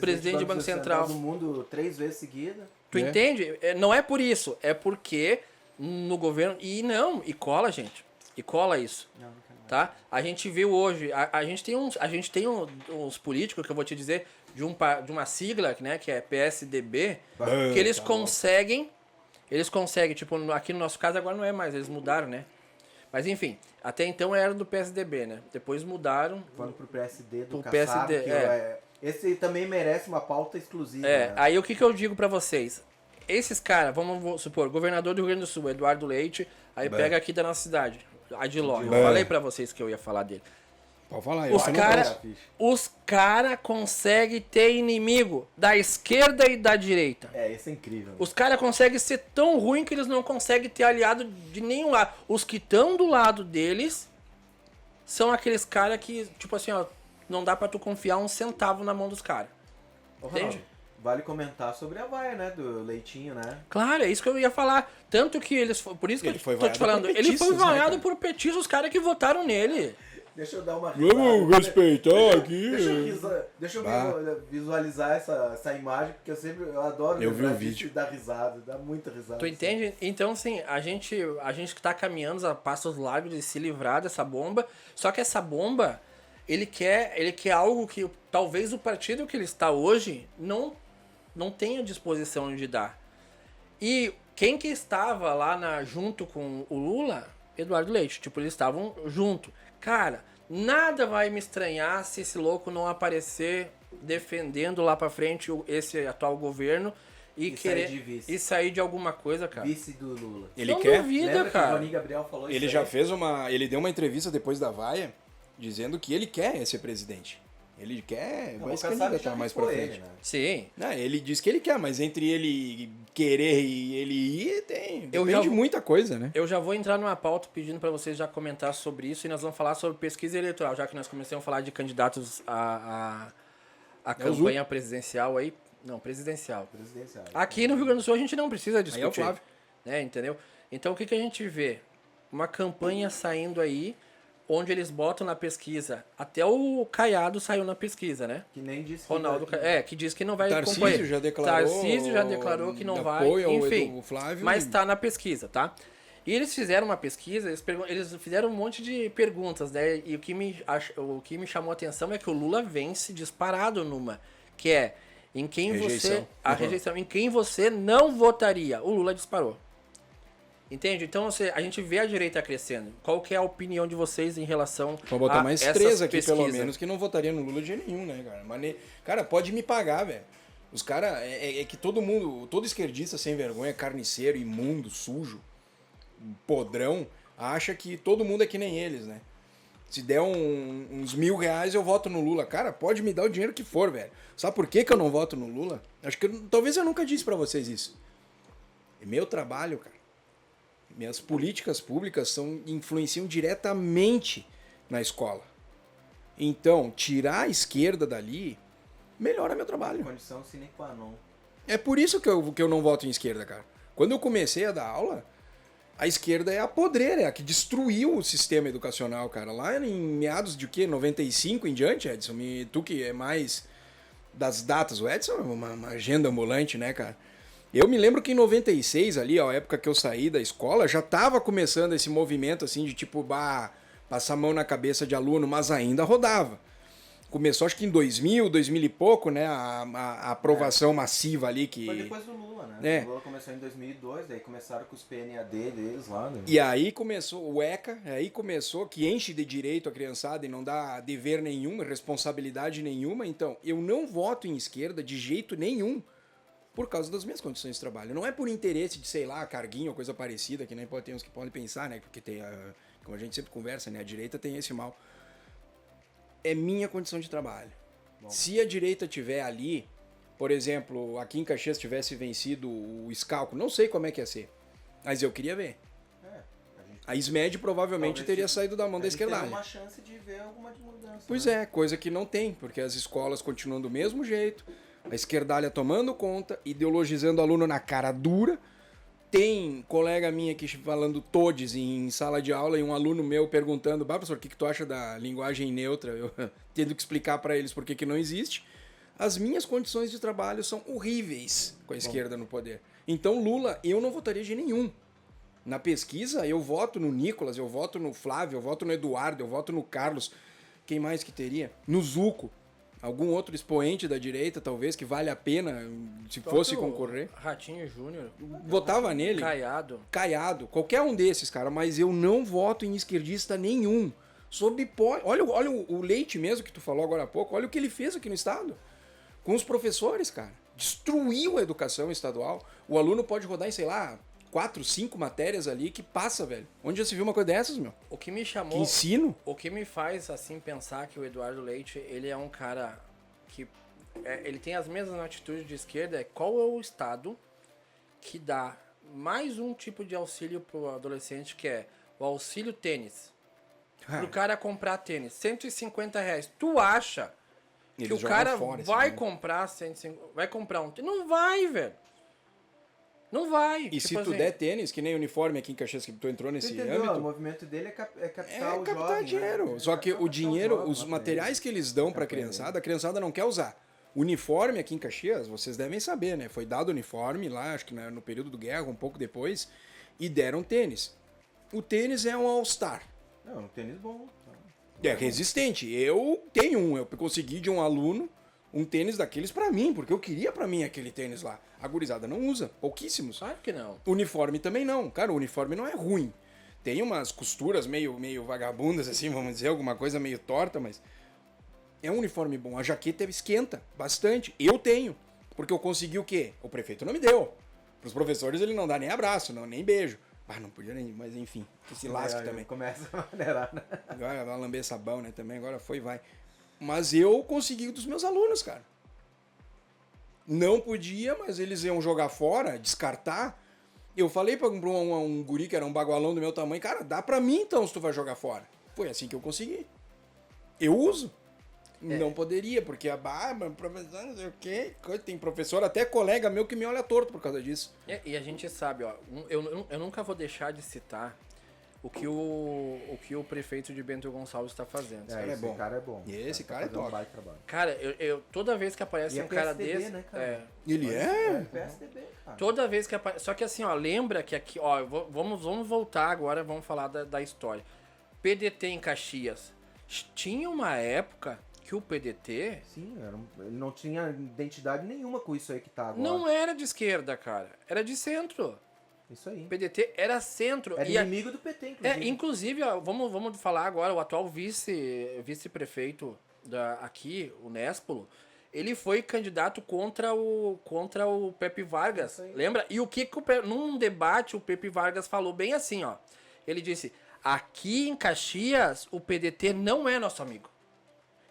Presidente do Banco Central
do mundo 3 vezes seguida.
Tu entende? Não é por isso, é porque no governo... E cola, gente. E cola isso.
Não.
Tá? A gente viu hoje, a gente tem uns políticos que eu vou te dizer de uma sigla, né, que é PSDB, que eles conseguem, tipo, aqui no nosso caso agora não é mais, eles mudaram, né? Mas enfim, até então era do PSDB, né? Depois mudaram.
Falando pro PSD do
Pro
Kassab,
PSD,
que esse também merece uma pauta exclusiva. né?
Aí o que eu digo pra vocês? Esses caras, vamos supor, governador do Rio Grande do Sul, Eduardo Leite, aí pega aqui da nossa cidade, Adiló. Eu falei pra vocês que eu ia falar dele.
Pode falar,
Os cara conseguem ter inimigo da esquerda e da direita.
Esse é incrível.
Os caras conseguem ser tão ruim que eles não conseguem ter aliado de nenhum lado. Os que estão do lado deles são aqueles caras que, tipo assim, ó, não dá pra tu confiar um centavo na mão dos caras. Entende?
Vale comentar sobre a vaia, né? Do Leitinho, né?
Claro, é isso que eu ia falar. Tanto que eles... Por isso que
Ele foi
eu tô te
vaiado
falando.
por
Ele foi
petistas, né,
vaiado
cara?
por petistas, os caras que votaram nele.
Deixa eu dar uma risada.
Vamos respeitar aqui.
Deixa eu visualizar essa imagem, porque eu adoro
Eu vi o
lembrar disso
vídeo.
e dar risada. Dá muita risada.
Tu entende? Então, assim, a gente que tá caminhando a passos largos de se livrar dessa bomba, só que essa bomba, ele quer algo que talvez o partido que ele está hoje não tenha disposição de dar. E quem que estava lá junto com o Lula? Eduardo Leite. Tipo, eles estavam junto. Cara, nada vai me estranhar se esse louco não aparecer defendendo lá pra frente esse atual governo e querer
sair de vice.
e sair de alguma coisa, cara.
Vice do Lula.
Ele
Não
quer?
duvida,
Lembra que o
cara.
Johnny Gabriel falou
Ele
isso
já
aí?
fez ele deu uma entrevista depois da vaia dizendo que ele quer ser presidente. Ele quer, vai se
Boca sabe que já
candidatar mais
rifou
pra frente.
ele, né?
Sim.
Não, ele diz que ele quer, mas entre ele querer e ele ir, depende
já
de
vou-
muita coisa, né?
Eu já vou entrar numa pauta pedindo para vocês já comentar sobre isso e nós vamos falar sobre pesquisa eleitoral, já que nós começamos a falar de candidatos a campanha presidencial aí. Não, presidencial.
Presidencial.
Aqui no Rio Grande do Sul a gente não precisa
Aí é o
discutir.
Flávio.
Né, entendeu? Então o que a gente vê? Uma campanha saindo aí, onde eles botam na pesquisa. Até o Caiado saiu na pesquisa, né?
Que nem disse
Ronaldo, que diz que não vai
Tarcísio
acompanhar.
já declarou.
Tarcísio já declarou que não vai,
apoio ao
enfim.
Flávio.
Mas tá na pesquisa, tá? E eles fizeram uma pesquisa, eles fizeram um monte de perguntas, né? E o que me chamou a atenção é que o Lula vence disparado numa, que é em quem
Rejeição.
rejeição, em quem você não votaria. O Lula disparou. Entende? Então a gente vê a direita crescendo. Qual que é a opinião de vocês em relação
Vou botar
a
mais
essas
3 aqui, pelo
pesquisas?
menos, que não votaria no Lula de jeito nenhum, né, cara? Mas, cara, pode me pagar, velho. Os caras, é que todo mundo, todo esquerdista sem vergonha, carniceiro, imundo, sujo, podrão, acha que todo mundo é que nem eles, né? Se der uns R$1.000, eu voto no Lula. Cara, pode me dar o dinheiro que for, velho. Sabe por que eu não voto no Lula? Acho que talvez eu nunca disse pra vocês isso. É meu trabalho, cara. Minhas políticas públicas influenciam diretamente na escola. Então, tirar a esquerda dali melhora meu trabalho.
Condição sine qua non.
É por isso que eu não voto em esquerda, cara. Quando eu comecei a dar aula, a esquerda é a podreira, é a que destruiu o sistema educacional, cara. Lá em meados de 95 em diante, Edson, tu que é mais das datas, o Edson é uma agenda ambulante, né, cara? Eu me lembro que em 96, ali, ó, a época que eu saí da escola, já tava começando esse movimento, assim, de tipo, passar a mão na cabeça de aluno, mas ainda rodava. Começou, acho que em 2000 e pouco, né, a aprovação massiva ali que...
Foi depois do Lula, né?
É.
O Lula começou em 2002, daí começaram com os PNAD deles lá. Né?
E aí começou o ECA, aí começou que enche de direito a criançada e não dá dever nenhum, responsabilidade nenhuma. Então, eu não voto em esquerda de jeito nenhum por causa das minhas condições de trabalho. Não é por interesse de, sei lá, carguinho ou coisa parecida, que nem pode ter uns que podem pensar, né? Porque tem, como a gente sempre conversa, né? A direita tem esse mal. É minha condição de trabalho. Bom. Se a direita tiver ali, por exemplo, aqui em Caxias tivesse vencido o Scalco, não sei como é que ia ser, mas eu queria ver. A SMED provavelmente teria saído da mão da esquerda.
Teria uma chance de ver alguma mudança.
Pois
né?
é, coisa que não tem, porque as escolas continuam do mesmo jeito, a esquerdalha tomando conta, ideologizando o aluno na cara dura. Tem colega minha aqui falando todes em sala de aula e um aluno meu perguntando: professor, o que tu acha da linguagem neutra? Eu tendo que explicar para eles por que não existe. As minhas condições de trabalho são horríveis com a esquerda no poder. Então Lula, eu não votaria de nenhum. Na pesquisa, eu voto no Nicolas, eu voto no Flávio, eu voto no Eduardo, eu voto no Carlos. Quem mais que teria? No Zuco. Algum outro expoente da direita, talvez, que vale a pena se fosse concorrer.
Ratinho Júnior.
Votava nele. Caiado. Qualquer um desses, cara. Mas eu não voto em esquerdista nenhum. Olha o Leite mesmo que tu falou agora há pouco. Olha o que ele fez aqui no estado. Com os professores, cara. Destruiu a educação estadual. O aluno pode rodar em, sei lá, 4, 5 matérias ali que passa, velho. Onde já se viu uma coisa dessas, meu?
O que me chamou...
Que ensino?
O que me faz, assim, pensar que o Eduardo Leite, ele é um cara que... ele tem as mesmas atitudes de esquerda. Qual é o estado que dá mais um tipo de auxílio pro adolescente, que é o auxílio tênis. Pro cara comprar tênis. R$150. Tu acha que o cara vai comprar 150, vai comprar um tênis? Não vai, velho. Não vai.
E tipo se tu der tênis, que nem uniforme aqui em Caxias, que tu entrou nesse âmbito...
O movimento dele é capital
captar dinheiro. Né? Só que o dinheiro, os materiais que eles dão pra criançada, a criançada não quer usar. Uniforme aqui em Caxias, vocês devem saber, né? Foi dado uniforme lá, acho que no período do guerra, um pouco depois, e deram tênis. O tênis é um All-Star.
Não, um tênis bom.
É resistente. Eu tenho um, eu consegui de um aluno um tênis daqueles pra mim, porque eu queria pra mim aquele tênis lá. A gurizada não usa, pouquíssimos.
Claro que não.
Uniforme também não. Cara, o uniforme não é ruim. Tem umas costuras meio vagabundas, assim, vamos dizer, alguma coisa meio torta, mas é um uniforme bom. A jaqueta esquenta bastante. Eu tenho, porque eu consegui o quê? O prefeito não me deu. Pros professores ele não dá nem abraço, não, nem beijo. Ah, não podia nem, mas enfim, que se lasque também.
Começa a maneirar, né?
Agora vai lamber sabão, né, também, agora foi, vai. Mas eu consegui dos meus alunos, cara. Não podia, mas eles iam jogar fora, descartar. Eu falei pra um guri que era um bagualão do meu tamanho, cara, dá pra mim então se tu vai jogar fora. Foi assim que eu consegui. Eu uso. Não poderia, porque mas professor, não sei o quê. Tem professor, até colega meu que me olha torto por causa disso.
E a gente sabe, ó, eu nunca vou deixar de citar o que o prefeito de Bento Gonçalves está fazendo.
Esse cara é bom.
E esse cara é
tá fazendo
top.
um baita trabalho.
Cara, eu toda vez que aparece
E é
um cara
PSDB,
desse.
né, cara?
Ele é?
PSDB, cara.
Toda vez que aparece. Só que assim, ó, lembra que aqui, ó, vamos voltar agora, vamos falar da história. PDT em Caxias. Tinha uma época que o PDT
Sim, ele não tinha identidade nenhuma com isso aí que tá agora.
não era de esquerda, cara. Era de centro.
Isso aí.
O PDT era centro.
Era inimigo do PT, inclusive.
Inclusive, ó, vamos falar agora, o atual vice-prefeito aqui, o Néspolo, ele foi candidato contra o Pepe Vargas, lembra? E num debate o Pepe Vargas falou bem assim, ó. Ele disse, aqui em Caxias o PDT não é nosso amigo.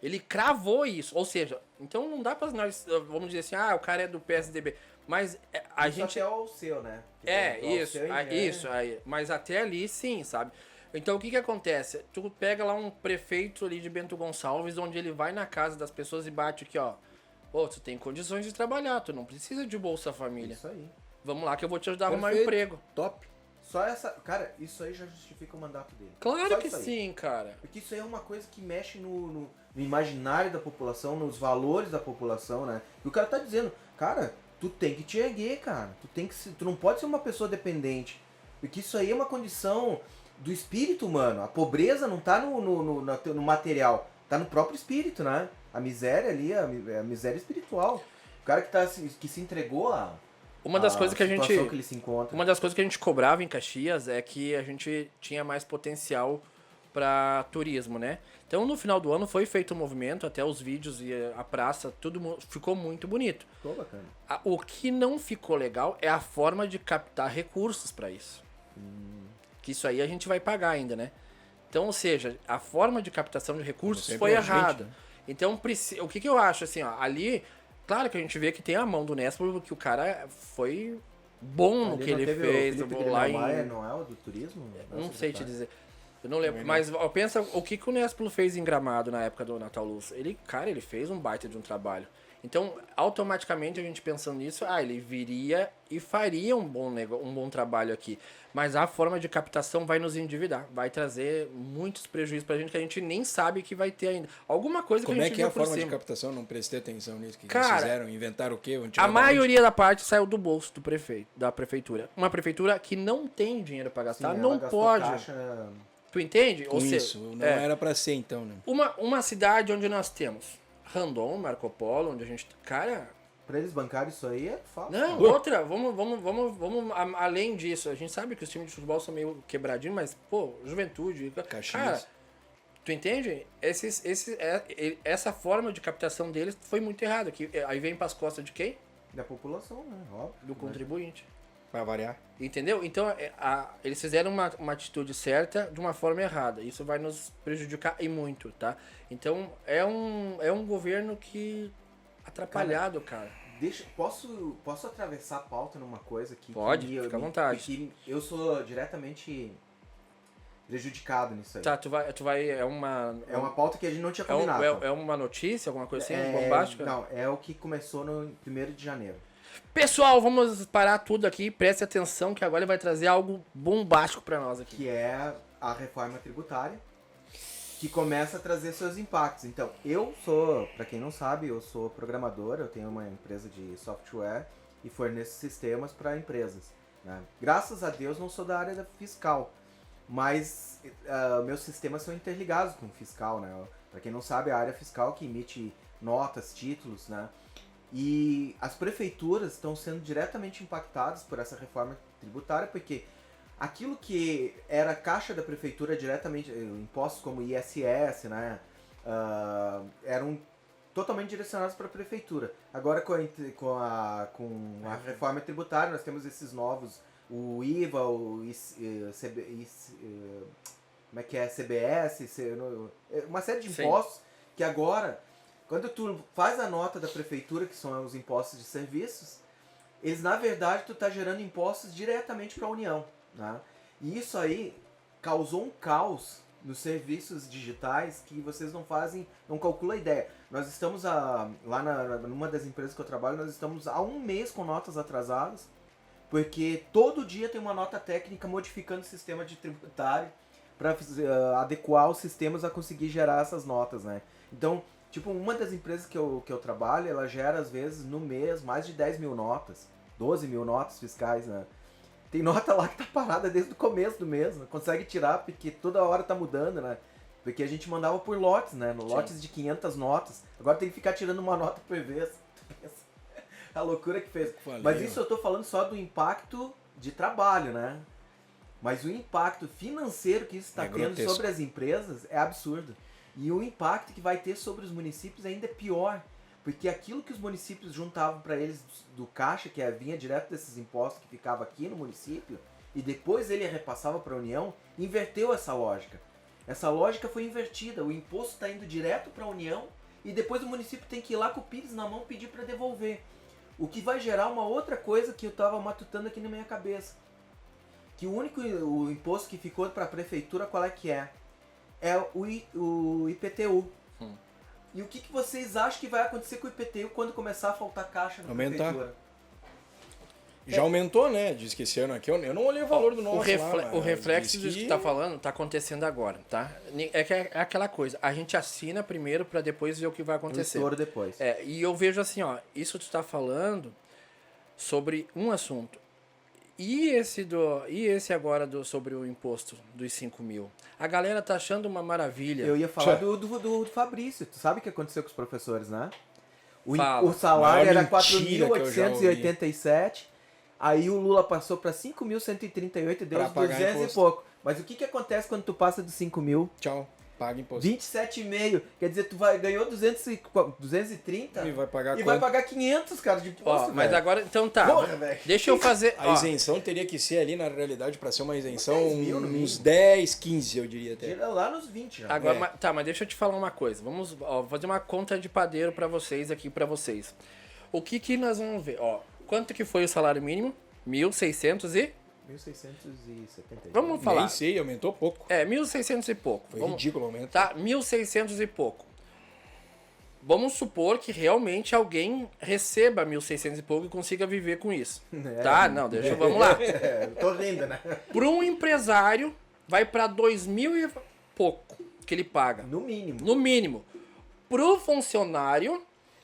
Ele cravou isso, ou seja, então não dá pra nós, vamos dizer assim, o cara é do PSDB, mas a
isso
gente...
até o seu, né?
Isso, aí, mas até ali sim, sabe? Então o que acontece? Tu pega lá um prefeito ali de Bento Gonçalves, onde ele vai na casa das pessoas e bate aqui, ó. Pô, tu tem condições de trabalhar, tu não precisa de Bolsa Família.
Isso aí.
Vamos lá que eu vou te ajudar a arrumar um
Perfeito.
emprego.
Top.
Só essa... Cara, isso aí já justifica o mandato dele.
Claro
Só
que
isso aí.
sim, cara.
Porque isso aí é uma coisa que mexe no imaginário da população, nos valores da população, né? E o cara tá dizendo, cara, tu tem que te erguer, cara. Tu não pode ser uma pessoa dependente. Porque isso aí é uma condição do espírito humano. A pobreza não tá no material, tá no próprio espírito, né? A miséria ali, a miséria espiritual. O cara que se entregou a
Uma das coisas que a gente...
situação que ele se encontra.
Uma das coisas que a gente cobrava em Caxias é que a gente tinha mais potencial para turismo, né? Então no final do ano foi feito um movimento, até os vídeos e a praça, tudo ficou muito bonito.
Ficou bacana.
O que não ficou legal é a forma de captar recursos para isso. Que isso aí a gente vai pagar ainda, né? Então, ou seja, a forma de captação de recursos
Sempre
foi
é a gente,
errada.
né?
Então, o que eu acho, assim, ó, ali, claro que a gente vê que tem a mão do Néspolo, que o cara foi bom no
Ali
que
não
ele
teve
fez.
o Felipe
Lá
Maia,
em...
não é o do turismo?
Não sei te dizer. Eu não lembro. Mas ó, pensa o que o Néspolo fez em Gramado na época do Natal Luz. Ele fez um baita de um trabalho. Então, automaticamente, a gente pensando nisso, ele viria e faria um bom trabalho aqui. Mas a forma de captação vai nos endividar. Vai trazer muitos prejuízos pra gente que a gente nem sabe que vai ter ainda. Alguma coisa
Como
que a
é
gente
que é a
viu por
forma de
cima.
captação? Não prestei atenção nisso. Que
Cara,
eles fizeram? Inventaram o quê? Vão tirar
A
da onde?
maioria da parte saiu do bolso do prefeito, da prefeitura. Uma prefeitura que não tem dinheiro pra gastar,
Sim,
não
ela gastou
pode.
caixa.
Tu entende?
Com
Ou seja,
isso, não era pra ser então, né?
uma cidade onde nós temos Randon, Marco Polo, onde a gente... Cara...
Pra eles bancarem isso aí é falso.
Não, outra, vamos além disso. A gente sabe que os times de futebol são meio quebradinhos, mas, pô, Juventude...
Caxias.
Cara, tu entende? Essa forma de captação deles foi muito errada. Aí vem pras costas de quem?
Da população, né? Óbvio.
Do contribuinte.
Pra variar.
Entendeu? Então, eles fizeram uma atitude certa de uma forma errada. Isso vai nos prejudicar e muito, tá? Então, é um governo que... atrapalhado, cara.
Posso atravessar a pauta numa coisa aqui?
Pode, fica à vontade.
Que eu sou diretamente prejudicado nisso aí.
Tá, tu vai é uma
pauta que a gente não tinha combinado.
é uma notícia, alguma coisa assim, bombástica?
Não, é o que começou no 1º de janeiro.
Pessoal, vamos parar tudo aqui, preste atenção que agora ele vai trazer algo bombástico pra nós aqui.
Que é a reforma tributária, que começa a trazer seus impactos. Então, eu sou, pra quem não sabe, eu sou programador, eu tenho uma empresa de software e forneço sistemas para empresas, né? Graças a Deus não sou da área da fiscal, mas meus sistemas são interligados com o fiscal, né? Pra quem não sabe, a área fiscal que emite notas, títulos, né? E as prefeituras estão sendo diretamente impactadas por essa reforma tributária, porque aquilo que era caixa da prefeitura diretamente, impostos como ISS, né, eram totalmente direcionados para a prefeitura. Agora com a reforma tributária nós temos esses novos, o IVA, como é que é, CBS, uma série de impostos que agora, quando tu faz a nota da prefeitura, que são os impostos de serviços, eles, na verdade, tu tá gerando impostos diretamente para a União, né? E isso aí causou um caos nos serviços digitais que vocês não calculam a ideia. Nós estamos numa das empresas que eu trabalho, nós estamos há 1 mês com notas atrasadas, porque todo dia tem uma nota técnica modificando o sistema de tributário para adequar os sistemas a conseguir gerar essas notas, né? Então, tipo, uma das empresas que eu trabalho, ela gera, às vezes, no mês, mais de 10 mil notas, 12 mil notas fiscais, né? Tem nota lá que tá parada desde o começo do mês, não consegue tirar porque toda hora tá mudando, né? Porque a gente mandava por lotes, né? Lotes de 500 notas. Agora tem que ficar tirando uma nota por vez. A loucura que fez.
Valeu.
Mas isso eu tô falando só do impacto de trabalho, né? Mas o impacto financeiro que isso está tendo
grotesco.
sobre as empresas é absurdo. E o impacto que vai ter sobre os municípios ainda é pior. Porque aquilo que os municípios juntavam para eles do caixa, que vinha direto desses impostos que ficava aqui no município, e depois ele repassava para a União, inverteu essa lógica. Essa lógica foi invertida. O imposto está indo direto para a União e depois o município tem que ir lá com o Pires na mão pedir para devolver. O que vai gerar uma outra coisa que eu estava matutando aqui na minha cabeça. Que o imposto que ficou para a prefeitura, qual é que é? É o IPTU. E o que vocês acham que vai acontecer com o IPTU quando começar a faltar caixa na prefeitura?
Já aumentou, né? Diz que esse ano aqui, eu não olhei o valor do nosso
O reflexo disso que tu tá falando tá acontecendo agora, tá? É aquela coisa, a gente assina primeiro pra depois ver o que vai acontecer.
O depois.
E eu vejo assim, ó, isso tu tá falando sobre um assunto. E esse agora sobre o imposto dos 5 mil? A galera tá achando uma maravilha.
Eu ia falar do Fabrício. Tu sabe o que aconteceu com os professores, né?
Fala.
O salário era
Mentira que eu já
4.887. Aí o Lula passou para 5.138 e deu
Pra
uns
pagar
200 e
imposto.
pouco. Mas o que acontece quando tu passa dos 5 mil?
Tchau, paga imposto.
27,5. Quer dizer, tu ganhou 230
E vai pagar
e
quanto?
vai pagar 500, cara, de imposto,
Ó, mas
velho.
agora, então tá.
Porra, velho.
Deixa eu fazer.
A isenção teria que ser ali, na realidade, para ser uma isenção,
10 mil no
uns 10, 15, eu diria até.
Tira lá nos 20 já.
Agora,
É.
mas deixa eu te falar uma coisa. Vamos fazer uma conta de padeiro pra vocês aqui, pra vocês. O que nós vamos ver? Ó, quanto que foi o salário mínimo? 1.600 e...
1.670.
Vamos falar.
Nem sei, aumentou pouco.
1.600 e pouco.
Foi ridículo o aumento.
Tá, 1.600 e pouco. Vamos supor que realmente alguém receba 1.600 e pouco e consiga viver com isso. Tá? Não, vamos lá.
Tô rindo, né?
Para um empresário, vai para 2.000 e pouco que ele paga.
No mínimo.
No mínimo. Pro funcionário,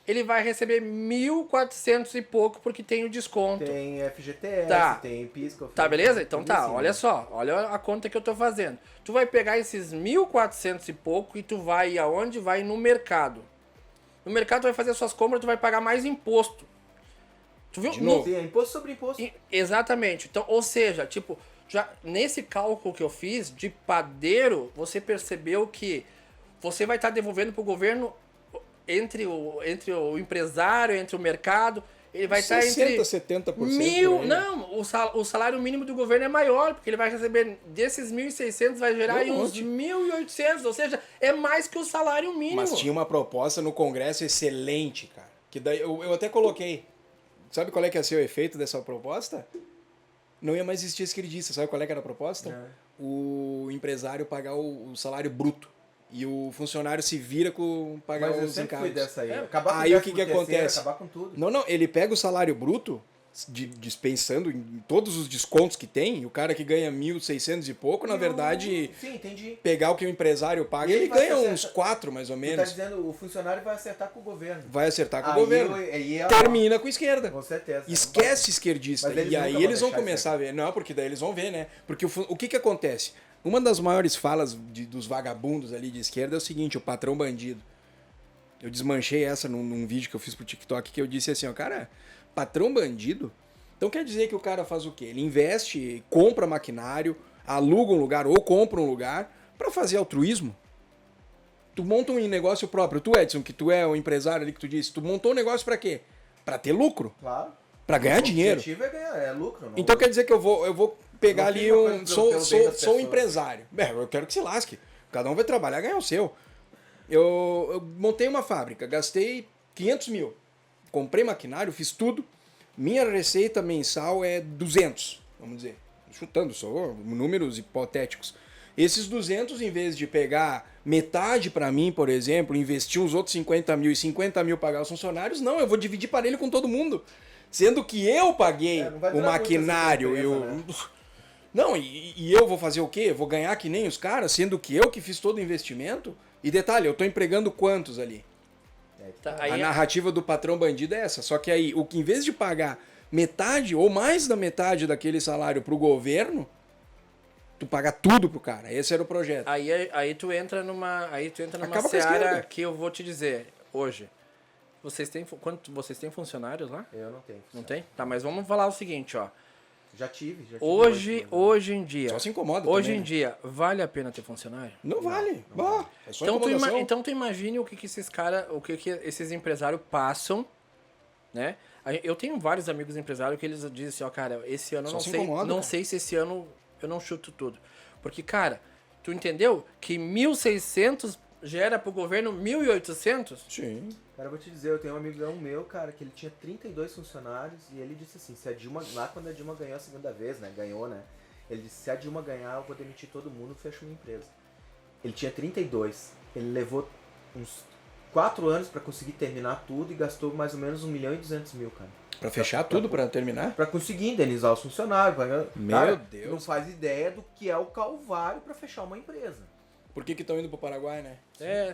ele vai receber 1.400 e pouco porque tem o desconto.
Tem FGTS,
Tá.
tem PIS,
Tá, beleza? Então
tudo
tá,
assim,
olha
né?
só, olha a conta que eu tô fazendo. Tu vai pegar esses 1.400 e pouco e tu vai aonde? Vai no mercado. No mercado tu vai fazer suas compras, tu vai pagar mais imposto. Tu viu?
De novo.
Sim, é imposto sobre imposto.
Exatamente. Então, ou seja, tipo, já nesse cálculo que eu fiz de padeiro, você percebeu que você vai estar devolvendo pro governo entre o empresário, entre o mercado, ele vai estar entre
70%. por
mil,
aí.
não, o salário mínimo do governo é maior, porque ele vai receber desses 1.600, vai gerar aí uns 1.800, ou seja, é mais que o salário mínimo.
Mas tinha uma proposta no Congresso excelente, cara. Que daí eu até coloquei. Sabe qual é que ia ser o efeito dessa proposta? Não ia mais existir esquerdista. Sabe qual é que era a proposta? O empresário pagar o salário bruto. E o funcionário se vira com pagar
Mas eu
os
sempre fui
encargos.
dessa aí. Acabar com
Aí o
décimo
que
terceiro,
acontece?
Acabar com tudo.
Não, ele pega o salário bruto, dispensando em todos os descontos que tem, e o cara que ganha 1.600 e pouco, na verdade,
Sim, entendi.
pegar o que o empresário paga,
E ele
ele
vai
ganha
acertar-
uns 4, mais ou
Tu tá
menos.
dizendo, o funcionário vai acertar com o governo.
Vai acertar com o
Aí
governo.
aí
Termina com a esquerda.
Com certeza.
Esquece esquerdista.
Mas eles
E
nunca
aí
vão
eles vão
deixar
começar a ver. Não, porque daí eles vão ver, né? Porque o que acontece? Uma das maiores falas dos vagabundos ali de esquerda é o seguinte, o patrão bandido. Eu desmanchei essa num vídeo que eu fiz pro TikTok, que eu disse assim, ó, cara, patrão bandido? Então quer dizer que o cara faz o quê? Ele investe, compra maquinário, aluga um lugar ou compra um lugar pra fazer altruísmo. Tu monta um negócio próprio. Tu, Edson, que tu é o empresário ali que tu disse, tu montou um negócio pra quê? Pra ter lucro.
Claro.
Pra ganhar dinheiro.
O objetivo é ganhar, é lucro. Não.
Então quer dizer que eu vou pegar
Não
ali
fica uma coisa pelo bem das
Sou
pessoas.
empresário. Eu quero que se lasque. Cada um vai trabalhar e ganhar o seu. Eu montei uma fábrica, gastei 500 mil. Comprei maquinário, fiz tudo. Minha receita mensal é 200, vamos dizer. Chutando só números hipotéticos. Esses 200, em vez de pegar metade para mim, por exemplo, investir os outros 50 mil e 50 mil pagar os funcionários, não, eu vou dividir parelho com todo mundo. Sendo que eu paguei
não vai
o
durar
maquinário.
muito essa empresa, né?
Não, e eu vou fazer o quê? Vou ganhar que nem os caras, sendo que eu que fiz todo o investimento? E detalhe, eu tô empregando quantos ali?
Tá,
A
aí,
narrativa do patrão bandido é essa. Só que aí, o que em vez de pagar metade ou mais da metade daquele salário pro governo, tu paga tudo pro cara. Esse era o projeto.
aí tu entra numa
Acaba com a
seara
esquerda.
que eu vou te dizer hoje. Vocês têm funcionários lá?
Eu não tenho.
Não tem? Tá, mas vamos falar o seguinte, ó.
Já tive.
Hoje em dia.
Só se incomoda
Hoje
também,
em
né?
dia, vale a pena ter funcionário?
Não vale. Bah, é só
Então
incomodação.
então tu imagine o que esses caras, o que esses empresários passam, né? Eu tenho vários amigos empresários que eles dizem assim, ó, cara, esse ano eu
Só
não
se
sei,
incomoda,
não
cara.
sei se esse ano eu não chuto tudo. Porque, cara, tu entendeu que 1.600 gera pro governo 1.800?
Sim.
Cara, eu vou te dizer, eu tenho um amigão meu, cara, que ele tinha 32 funcionários e ele disse assim, se a Dilma, lá quando a Dilma ganhou a segunda vez, né, ganhou, né, ele disse, se a Dilma ganhar, eu vou demitir todo mundo, fecho minha empresa. Ele tinha 32, ele levou uns 4 anos pra conseguir terminar tudo e gastou mais ou menos 1.200.000, cara.
Pra fechar tudo, pra terminar?
Pra conseguir indenizar os funcionários.
Meu
Cara,
Deus.
não faz ideia do que é o calvário pra fechar uma empresa.
Por que estão indo pro Paraguai, né?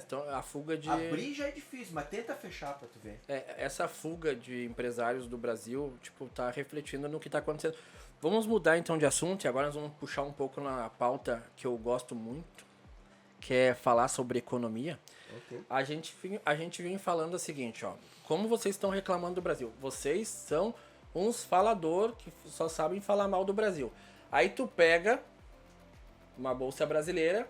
Então a fuga de...
Abrir já é difícil, mas tenta fechar pra tu ver.
Essa fuga de empresários do Brasil, tipo, tá refletindo no que tá acontecendo. Vamos mudar então de assunto e agora nós vamos puxar um pouco na pauta que eu gosto muito, que é falar sobre economia.
Ok.
A gente vem falando o seguinte, ó. Como vocês estão reclamando do Brasil? Vocês são uns falador que só sabem falar mal do Brasil. Aí tu pega uma bolsa brasileira,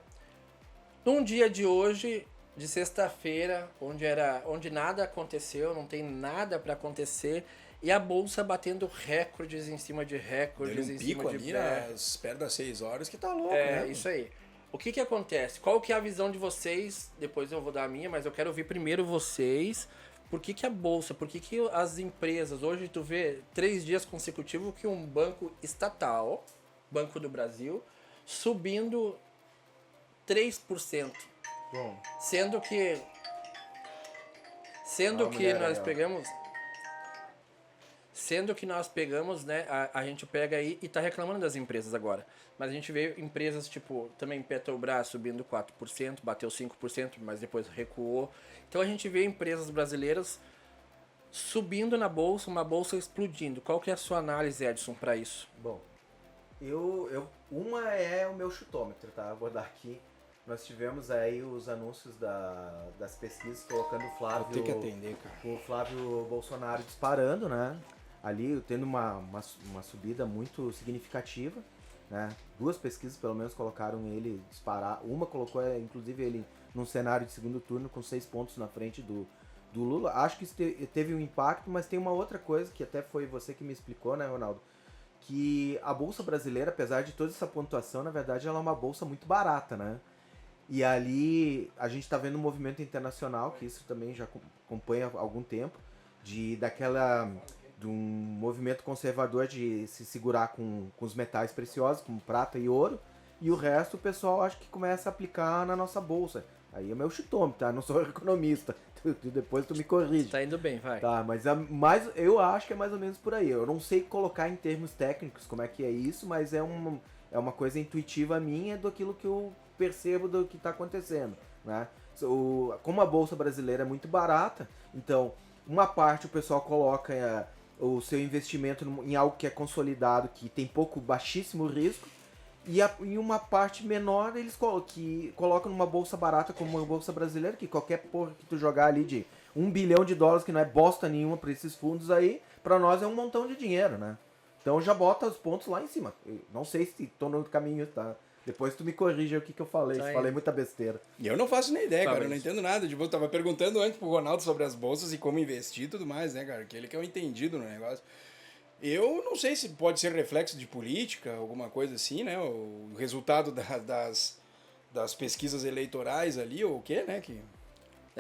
num dia de hoje, de sexta-feira, onde nada aconteceu, não tem nada para acontecer, e a bolsa batendo recordes em cima de recordes,
Deu um
em
pico
cima
ali,
de
perto das 6 horas, que tá louco,
É,
né?
isso aí. O que acontece? Qual que é a visão de vocês? Depois eu vou dar a minha, mas eu quero ouvir primeiro vocês. Por que a bolsa, por que as empresas... Hoje tu vê 3 dias consecutivos que um banco estatal, Banco do Brasil, subindo 3%.
Bom,
Sendo que
mulher
nós
aí, ó.
pegamos... Sendo que nós pegamos, né, a gente pega aí e tá reclamando das empresas agora. Mas a gente vê empresas tipo, também Petrobras subindo 4%, bateu 5%, mas depois recuou. Então a gente vê empresas brasileiras subindo na bolsa, uma bolsa explodindo. Qual que é a sua análise, Edson, para isso?
bom. Uma é o meu chutômetro, tá? Eu vou dar aqui. Nós tivemos aí os anúncios das pesquisas colocando o Flávio...
Vou ter que atender, cara.
O Flávio Bolsonaro disparando, né? Ali tendo uma subida muito significativa, né? 2 pesquisas pelo menos colocaram ele disparar. Uma colocou inclusive ele num cenário de segundo turno com 6 pontos na frente do Lula. Acho que isso teve um impacto, mas tem uma outra coisa que até foi você que me explicou, né, Ronaldo? Que a bolsa brasileira, apesar de toda essa pontuação, na verdade ela é uma bolsa muito barata, né? E ali a gente está vendo um movimento internacional, que isso também já acompanha há algum tempo, de um movimento conservador de se segurar com os metais preciosos, como prata e ouro, e o resto o pessoal acho que começa a aplicar na nossa bolsa. Aí é meu chutômetro, tá? Não sou economista. Depois tu me corrige.
Tá indo bem, vai.
Tá, mas eu acho que é mais ou menos por aí. Eu não sei colocar em termos técnicos como é que é isso, mas é uma coisa intuitiva minha daquilo que eu percebo do que está acontecendo, né? Como a bolsa brasileira é muito barata, então uma parte o pessoal coloca o seu investimento em algo que é consolidado, que tem baixíssimo risco, e uma parte menor eles colocam numa bolsa barata como uma bolsa brasileira, que qualquer porra que tu jogar ali de $1 bilhão, que não é bosta nenhuma para esses fundos aí, para nós é um montão de dinheiro, né? Então já bota os pontos lá em cima. Eu não sei se tô no caminho, tá? Depois tu me corrige o que eu falei, se falei muita besteira.
E eu não faço nem ideia,
Tá,
cara, eu
mas-
não entendo nada. Tipo, eu tava perguntando antes pro Ronaldo sobre as bolsas e como investir e tudo mais, né, cara? Que ele que é o entendido no negócio. Eu não sei se pode ser reflexo de política, alguma coisa assim, né? O resultado das pesquisas eleitorais ali, ou o quê, né? Que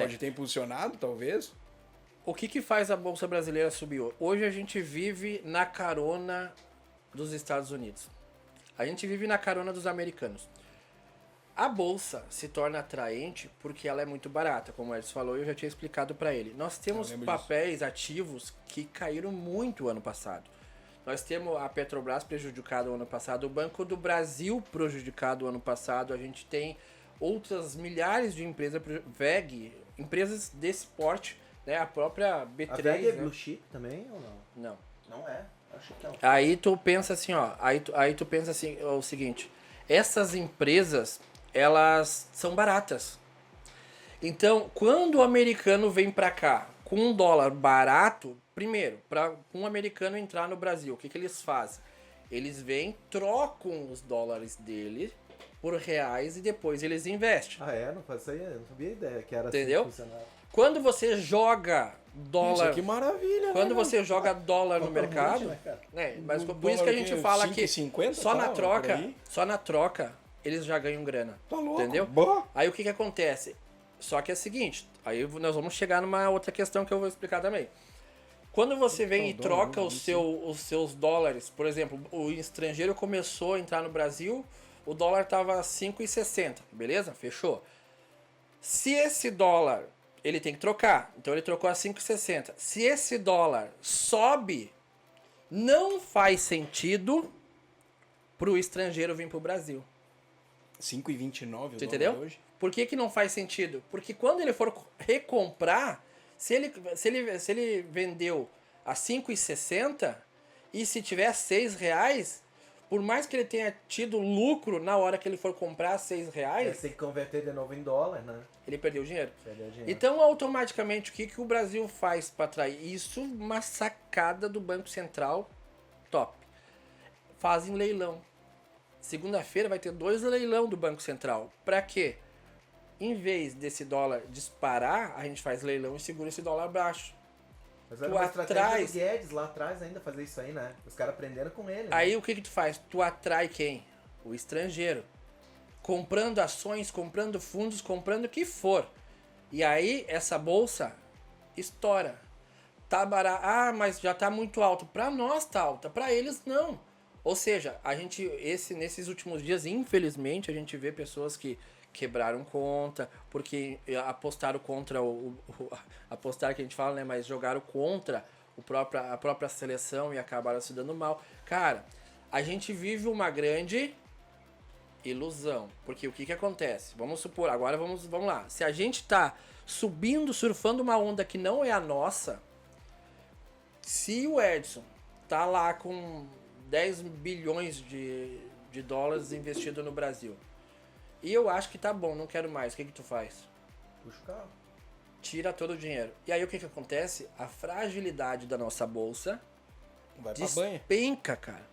Pode ter impulsionado, talvez.
O que faz a Bolsa Brasileira subir? Hoje a gente vive na carona dos Estados Unidos. A gente vive na carona dos americanos. A Bolsa se torna atraente porque ela é muito barata, como o Edson falou e eu já tinha explicado para ele. Nós temos papéis ativos que caíram muito ano passado. Nós temos a Petrobras prejudicada o ano passado, o Banco do Brasil prejudicado o ano passado, a gente tem outras milhares de empresas, VEG, empresas desse porte, né? A própria B3.
A VEG é
né?
Blue Chip também ou não?
Não.
Não é. Acho que não.
Aí tu pensa assim, ó, aí tu pensa assim, o seguinte, essas empresas, elas são baratas. Então, quando o americano vem pra cá com um dólar barato, primeiro, para um americano entrar no Brasil, o que eles fazem? Eles vêm, trocam os dólares dele por reais e depois eles investem.
Ah, é? Não fazia, eu não sabia ideia que era
Entendeu?
assim que funcionava.
Quando você joga dólar,
Que maravilha,
quando
né,
você joga dólar no
Totalmente,
mercado,
né, cara?
né, mas
Um
por isso que a
dólar
gente
que
fala que
5,50
só na
tá, por
troca,
aí.
só na troca eles já ganham grana.
Tá louco.
Entendeu?
Boa.
Aí o que acontece? Só que é o seguinte, aí nós vamos chegar numa outra questão que eu vou explicar também. Quando você vem e troca os seus dólares, por exemplo, o estrangeiro começou a entrar no Brasil, o dólar estava 5,60, beleza? Fechou. Se esse dólar, ele tem que trocar, então ele trocou a 5,60. Se esse dólar sobe, não faz sentido para o estrangeiro vir para o Brasil.
5,29 o
Você
dólar
entendeu?
hoje.
Por que não faz sentido? Porque quando ele for recomprar, se ele vendeu a 5,60 e se tiver R$6, por mais que ele tenha tido lucro na hora que ele for comprar R$6,
Você tem que converter de novo em dólar, né?
ele perdeu dinheiro.
Perdeu dinheiro.
Então, automaticamente, o que o Brasil faz para atrair? Isso, uma sacada do Banco Central top. Fazem leilão. Segunda-feira vai ter 2 leilão do Banco Central. Para quê? Em vez desse dólar disparar, a gente faz leilão e segura esse dólar baixo.
Mas era
tu
uma estratégia
atrais-
do Guedes lá atrás ainda fazer isso aí, né? Os caras aprenderam com ele.
Aí
né?
o que tu faz? Tu atrai quem? O estrangeiro. Comprando ações, comprando fundos, comprando o que for. E aí essa bolsa estoura. Tá barato. Ah, mas já tá muito alto. Para nós tá alta, para eles não. Ou seja, a gente nesses últimos dias, infelizmente, a gente vê pessoas que quebraram conta, porque apostaram contra apostar que a gente fala, né, mas jogaram contra a própria seleção e acabaram se dando mal. Cara, a gente vive uma grande ilusão, porque o que acontece? Vamos supor, agora vamos lá. Se a gente tá subindo, surfando uma onda que não é a nossa, se o Edson tá lá com 10 bilhões de dólares investido no Brasil, e eu acho que tá bom, não quero mais, o que tu faz?
Puxa o carro.
Tira todo o dinheiro. E aí o que acontece? A fragilidade da nossa bolsa
Vai pra banha.
despenca, cara.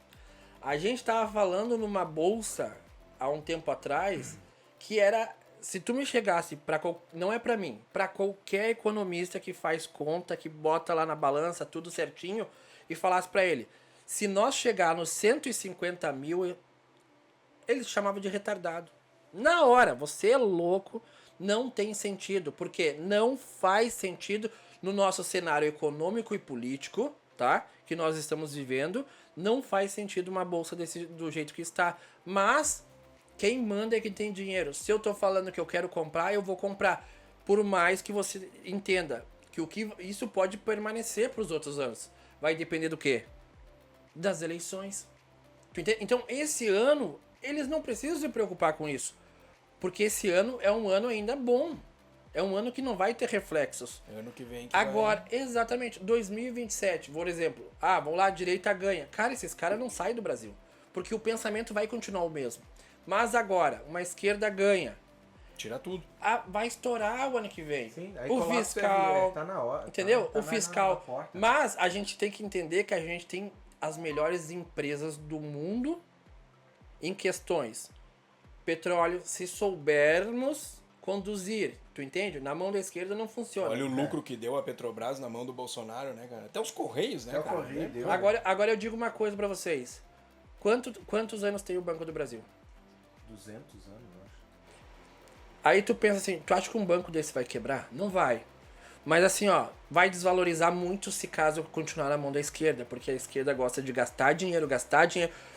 A gente tava falando numa bolsa há um tempo atrás que era, se tu me chegasse não é pra mim, pra qualquer economista que faz conta, que bota lá na balança tudo certinho e falasse pra ele, se nós chegar nos 150 mil, eles chamavam de retardado. Na hora, você é louco, não tem sentido, porque não faz sentido no nosso cenário econômico e político, tá? Que nós estamos vivendo, não faz sentido uma bolsa do jeito que está. Mas quem manda é quem tem dinheiro. Se eu tô falando que eu quero comprar, eu vou comprar. Por mais que você entenda que isso pode permanecer para os outros anos. Vai depender do quê? Das eleições. Tu entende? Então, esse ano, eles não precisam se preocupar com isso. Porque esse ano é um ano ainda bom. É um ano que não vai ter reflexos.
Ano que vem que
Agora, exatamente, 2027, por exemplo. Ah, vamos lá, a direita ganha. Cara, esses caras não saem do Brasil. Porque o pensamento vai continuar o mesmo. Mas agora, uma esquerda ganha.
tira tudo.
Ah, vai estourar o ano que vem.
Sim, aí
O
coloca
fiscal.
tá na hora.
Entendeu?
Tá
O fiscal.
na porta.
Mas a gente tem que entender que a gente tem as melhores empresas do mundo em questões. Petróleo, se soubermos conduzir, tu entende? Na mão da esquerda não funciona.
Olha o lucro que deu a Petrobras na mão do Bolsonaro, né, cara? Até os Correios, né,
Até o
cara?
Correio deu.
Agora eu digo uma coisa pra vocês. Quantos anos tem o Banco do Brasil?
200 anos, eu acho.
Aí tu pensa assim, tu acha que um banco desse vai quebrar? Não vai. Mas assim, ó, vai desvalorizar muito se caso continuar na mão da esquerda, porque a esquerda gosta de gastar dinheiro.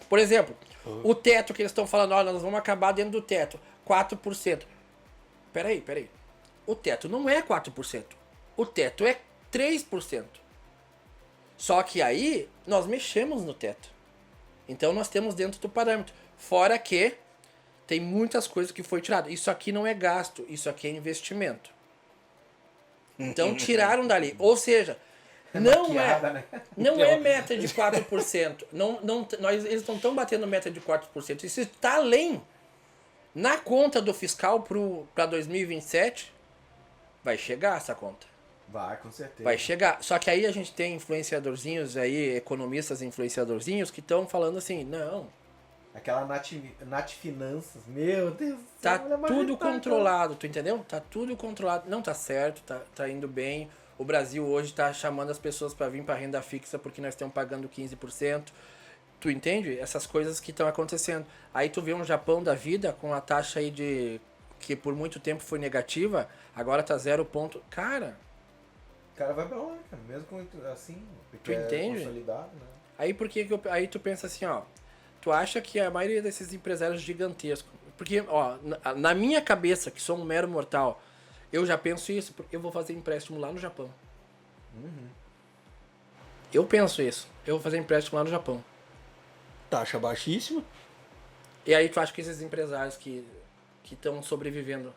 Por exemplo, o teto que eles estão falando, olha, nós vamos acabar dentro do teto, 4%. Peraí. O teto não é 4%. O teto é 3%. Só que aí, nós mexemos no teto. Então nós temos dentro do parâmetro. Fora que tem muitas coisas que foi tirado. Isso aqui não é gasto, isso aqui é investimento. Então tiraram dali. Ou seja, não é meta de 4%. Eles não estão batendo meta de 4%. Isso está além. Na conta do fiscal para 2027, vai chegar essa conta.
Vai, com certeza.
Vai chegar. Só que aí a gente tem influenciadorzinhos aí, economistas influenciadorzinhos, que estão falando assim, não.
Aquela Nath Finanças, meu Deus.
Tá tudo controlado, tu entendeu? Tá tudo controlado. Não tá certo, tá indo bem. O Brasil hoje tá chamando as pessoas para vir para renda fixa porque nós estamos pagando 15%. Tu entende? Essas coisas que estão acontecendo. Aí tu vê um Japão da vida com a taxa aí de que por muito tempo foi negativa, agora tá 0 ponto. Cara,
o cara vai pra lá, cara, mesmo com assim, porque
tu entende?
É consolidado, né?
Aí tu pensa assim, ó, tu acha que a maioria desses empresários gigantescos, porque, ó, na minha cabeça, que sou um mero mortal, eu já penso isso, porque eu vou fazer empréstimo lá no Japão. Eu penso isso, eu vou fazer empréstimo lá no Japão.
Taxa baixíssima.
E aí tu acha que esses empresários que estão sobrevivendo,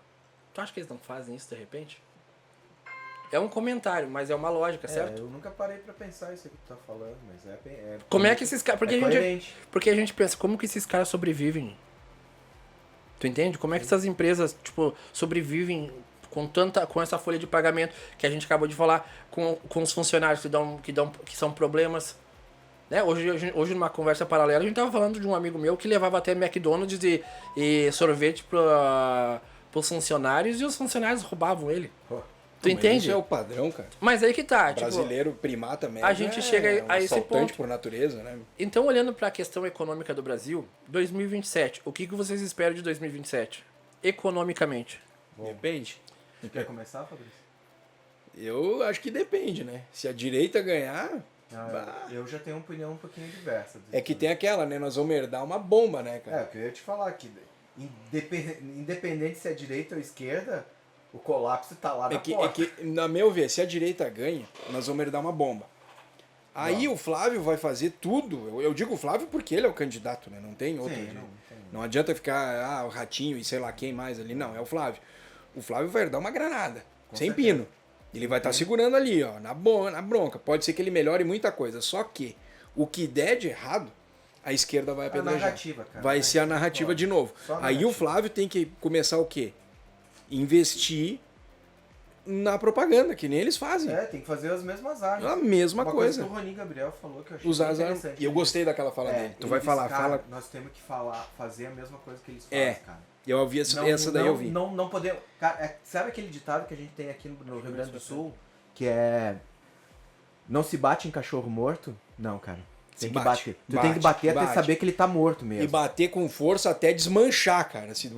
tu acha que eles não fazem isso de repente? É um comentário, mas é uma lógica, certo?
Eu nunca parei pra pensar isso que tu tá falando, mas
como é que esses caras...
coerente.
Porque a gente pensa, como que esses caras sobrevivem? Tu entende? Como é que essas empresas, tipo, sobrevivem com essa folha de pagamento que a gente acabou de falar, com os funcionários que são problemas... Né? Hoje, numa conversa paralela, a gente tava falando de um amigo meu que levava até McDonald's e sorvete pros funcionários e os funcionários roubavam ele. Tu entende?
Isso é o padrão, cara.
Mas aí que tá.
Brasileiro primata mesmo.
A gente chega a esse ponto.
Por natureza, né?
Então, olhando para a questão econômica do Brasil, 2027, o que vocês esperam de 2027? Economicamente.
Depende.
Quer começar, Fabrício?
Eu acho que depende, né? Se a direita ganhar...
Eu já tenho uma opinião um pouquinho diversa.
É que tem aquela, né? Nós vamos herdar uma bomba, né, cara?
O que eu ia te falar que independente se é direita ou esquerda, o colapso tá lá na porta.
Na meu ver, se a direita ganha, nós vamos herdar uma bomba. Aí o Flávio vai fazer tudo. Eu digo o Flávio porque ele é o candidato, né? Não tem outro.
Sim,
não adianta ficar, o Ratinho e sei lá quem mais ali. Não, é o Flávio. O Flávio vai herdar uma granada. Sem
certeza.
pino. Ele vai estar segurando ali, ó, na bronca. Pode ser que ele melhore muita coisa. Só que o que der de errado, a esquerda vai apedrejar.
narrativa, cara.
Vai ser a narrativa de novo. Aí o Flávio tem que começar o quê? Investir na propaganda, que nem eles fazem.
Tem que fazer as mesmas armas.
A mesma
Uma
coisa.
que o Rony Gabriel falou que eu achei
Usar as
interessante.
armas. E eu gostei daquela fala dele. Tu
ele
vai
disse,
falar,
cara,
fala.
nós temos que fazer a mesma coisa que eles fazem, cara.
Eu ouvi essa daí eu vi.
Não podemos. Cara, sabe aquele ditado que a gente tem aqui no Rio Grande do Sul? Que é. Não se bate em cachorro morto? Não, cara. Tem que bater. Tu tem que bater até saber que ele tá morto mesmo.
E bater com força até desmanchar, cara. Se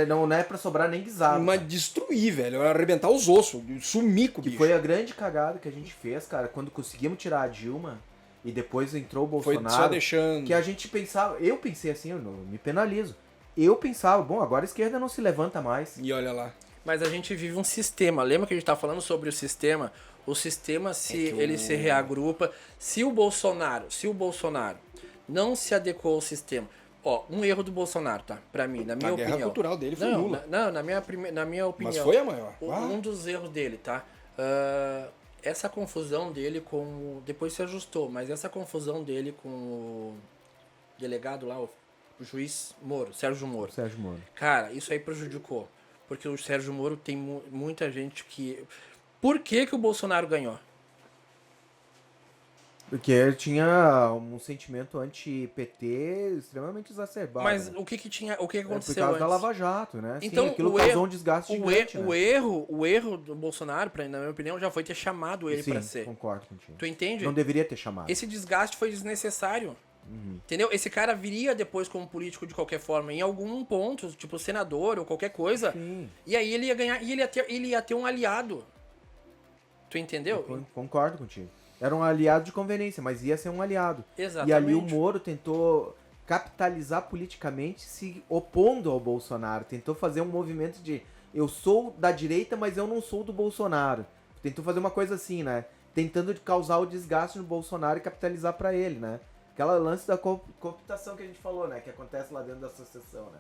não é pra sobrar nem guisado.
Mas destruir, velho. Arrebentar os ossos. Sumir com o bicho.
Foi a grande cagada que a gente fez, cara, quando conseguimos tirar a Dilma e depois entrou o Bolsonaro.
Foi só deixando.
Que a gente pensava. Eu pensei assim, eu não me penalizo. Eu pensava, bom, agora a esquerda não se levanta mais.
E olha lá.
Mas a gente vive um sistema. Lembra que a gente tá falando sobre o sistema? O sistema, ele se reagrupa. Se o Bolsonaro não se adequou ao sistema. Ó, um erro do Bolsonaro, tá? Pra mim, na minha opinião.
A guerra cultural dele foi nula.
Na minha opinião.
Mas foi a maior.
Um dos erros dele, tá? Essa confusão dele com... Depois se ajustou, mas essa confusão dele com o delegado lá, o juiz Moro, Sérgio Moro. Cara, isso aí prejudicou. Porque o Sérgio Moro tem muita gente que... Por que o Bolsonaro ganhou?
Porque ele tinha um sentimento anti-PT extremamente exacerbado.
Mas o que aconteceu
por causa da Lava Jato, né?
Então,
sim, aquilo causou um desgaste gigante,
o erro do Bolsonaro, na minha opinião, já foi ter chamado ele para ser.
Concordo contigo.
Tu entende?
Não deveria ter chamado.
Esse desgaste foi desnecessário. Entendeu? Esse cara viria depois como político de qualquer forma, em algum ponto, tipo senador ou qualquer coisa.
Sim.
E aí ele ia ganhar, e ele ia ter um aliado. Tu entendeu?
Eu concordo contigo. Era um aliado de conveniência, mas ia ser um aliado.
Exatamente.
E ali o Moro tentou capitalizar politicamente se opondo ao Bolsonaro. Tentou fazer um movimento de eu sou da direita, mas eu não sou do Bolsonaro. Tentou fazer uma coisa assim, né? Tentando causar o desgaste no Bolsonaro e capitalizar pra ele, né? Aquela lance da cooptação que a gente falou, né? Que acontece lá dentro da associação, né?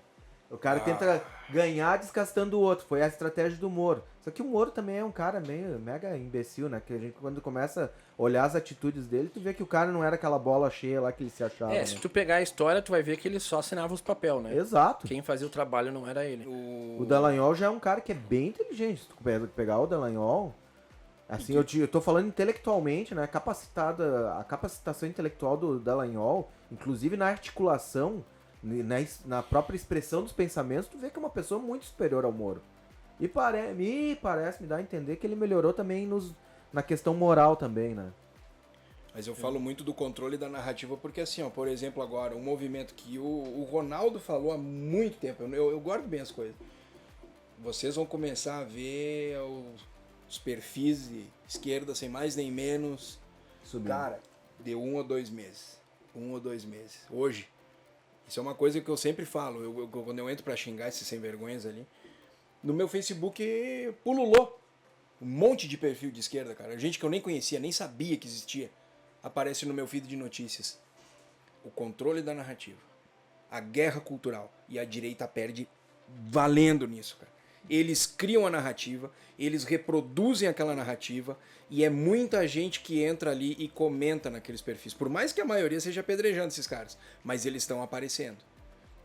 O cara tenta ganhar desgastando o outro. Foi a estratégia do Moro. Só que o Moro também é um cara meio mega imbecil, né? Que a gente, quando começa a olhar as atitudes dele, tu vê que o cara não era aquela bola cheia lá que ele se achava.
É,
né?
se tu pegar a história, tu vai ver que ele só assinava os papel, né?
Exato.
Quem fazia o trabalho não era ele.
O Dallagnol já é um cara que é bem inteligente. Se tu pegar o Dallagnol, assim, eu tô falando intelectualmente, né? A capacitação intelectual do Dallagnol, inclusive na articulação, na própria expressão dos pensamentos, tu vê que é uma pessoa muito superior ao Moro. E me dá a entender que ele melhorou também na questão moral também, né?
Mas eu falo muito do controle da narrativa porque, assim, ó, por exemplo, agora, um movimento que o Ronaldo falou há muito tempo, eu guardo bem as coisas. Vocês vão começar a ver os perfis de esquerda, sem mais nem menos,
Subindo.
cara, de 1 ou 2 meses. 1 ou 2 meses. Hoje. Isso é uma coisa que eu sempre falo. Quando eu entro pra xingar esses sem vergonhas ali, no meu Facebook pululou um monte de perfil de esquerda, cara. Gente que eu nem conhecia, nem sabia que existia. Aparece no meu feed de notícias. O controle da narrativa. A guerra cultural. E a direita perde valendo nisso, cara. Eles criam a narrativa, eles reproduzem aquela narrativa e é muita gente que entra ali e comenta naqueles perfis. Por mais que a maioria seja apedrejando esses caras, mas eles estão aparecendo.